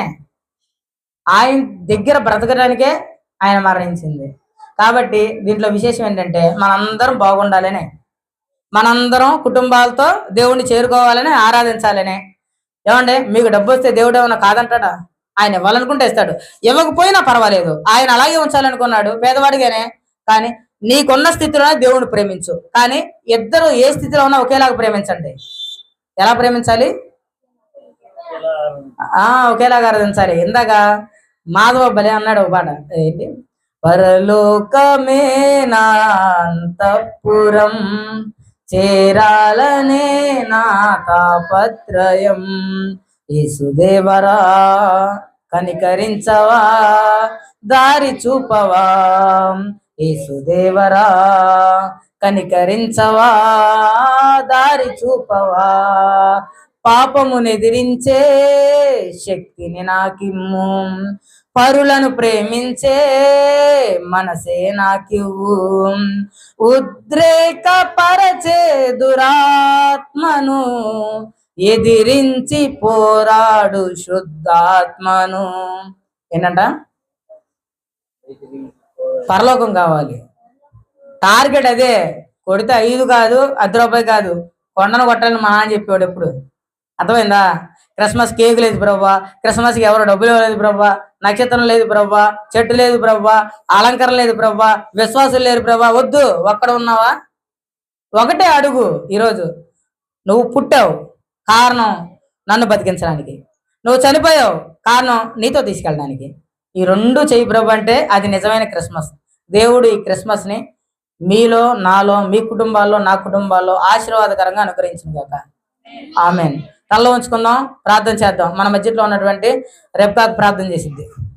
ఆయన దగ్గర బ్రతకడానికే ఆయన మరణించింది. కాబట్టి దీంట్లో విశేషం ఏంటంటే మనందరం బాగుండాలనే, మనందరం కుటుంబాలతో దేవుణ్ణి చేరుకోవాలని, ఆరాధించాలనే. ఏమంటే మీకు డబ్బు వస్తే దేవుడు ఏమన్నా కాదంటాడా? ఆయన ఇవ్వాలనుకుంటే ఇస్తాడు, ఇవ్వకపోయినా పర్వాలేదు. ఆయన అలాగే ఉంచాలనుకున్నాడు పేదవాడిగానే. కానీ నీకున్న స్థితిలోనే దేవుణ్ణి ప్రేమించు. కానీ ఇద్దరు ఏ స్థితిలో ఉన్నా ఒకేలాగా ప్రేమించండి. ఎలా ప్రేమించాలి? ఒకేలాగా ఆరాధించాలి. ఇందాక మాధవ బలి అన్నాడు ఒక పాట, ఏంటి? పరలోకమే నా అంతఃపురం, చేరాలనే నా తాపత్రయం, యేసుదేవరా కనికరించవా, దారి చూపవా, యేసుదేవరా కనికరించవా, దారి చూపవా, పాపమును ఎదిరించే శక్తిని నాకిమ్ము, పరులను ప్రేమించే మనసే నాకివ్వు, ఉద్రేక పరచే దురాత్మను ఎదిరించి పోరాడు శుద్ధాత్మను. ఏంటంట? పరలోకం కావాలి. టార్గెట్ అదే. కొడితే 5 కాదు, ₹10 కాదు, కొండను కొట్టాలని మా అని చెప్పాడు ఎప్పుడు. అర్థమైందా? క్రిస్మస్ కేక్ లేదు బ్రవ్వా, క్రిస్మస్కి ఎవరు డబ్బులు ఇవ్వలేదు బ్రవ్వా, నక్షత్రం లేదు బ్రవ్వా, చెట్టు లేదు బ్రవ్వా, అలంకరణ లేదు బ్రవ్వా, విశ్వాసం లేరు బ్రవ్వా. వద్దు. ఒక్కడ ఉన్నావా? ఒకటే అడుగు. ఈరోజు నువ్వు పుట్టావు, కారణం నన్ను బతికించడానికి. నువ్వు చనిపోయావు, కారణం నీతో తీసుకెళ్ళడానికి. ఈ 2 చెయ్యి ప్రభు అంటే అది నిజమైన క్రిస్మస్. దేవుడు ఈ క్రిస్మస్ని మీలో, నాలో, మీ కుటుంబాల్లో, నా కుటుంబాల్లో ఆశీర్వాదకరంగా అనుగ్రహించిన గాక. ఆమెన్. తల్ల ఉంచుకుందాం, ప్రార్థన చేద్దాం. మన మధ్యలో ఉన్నటువంటి రెబ్కాకు ప్రార్థన చేసిద్ది.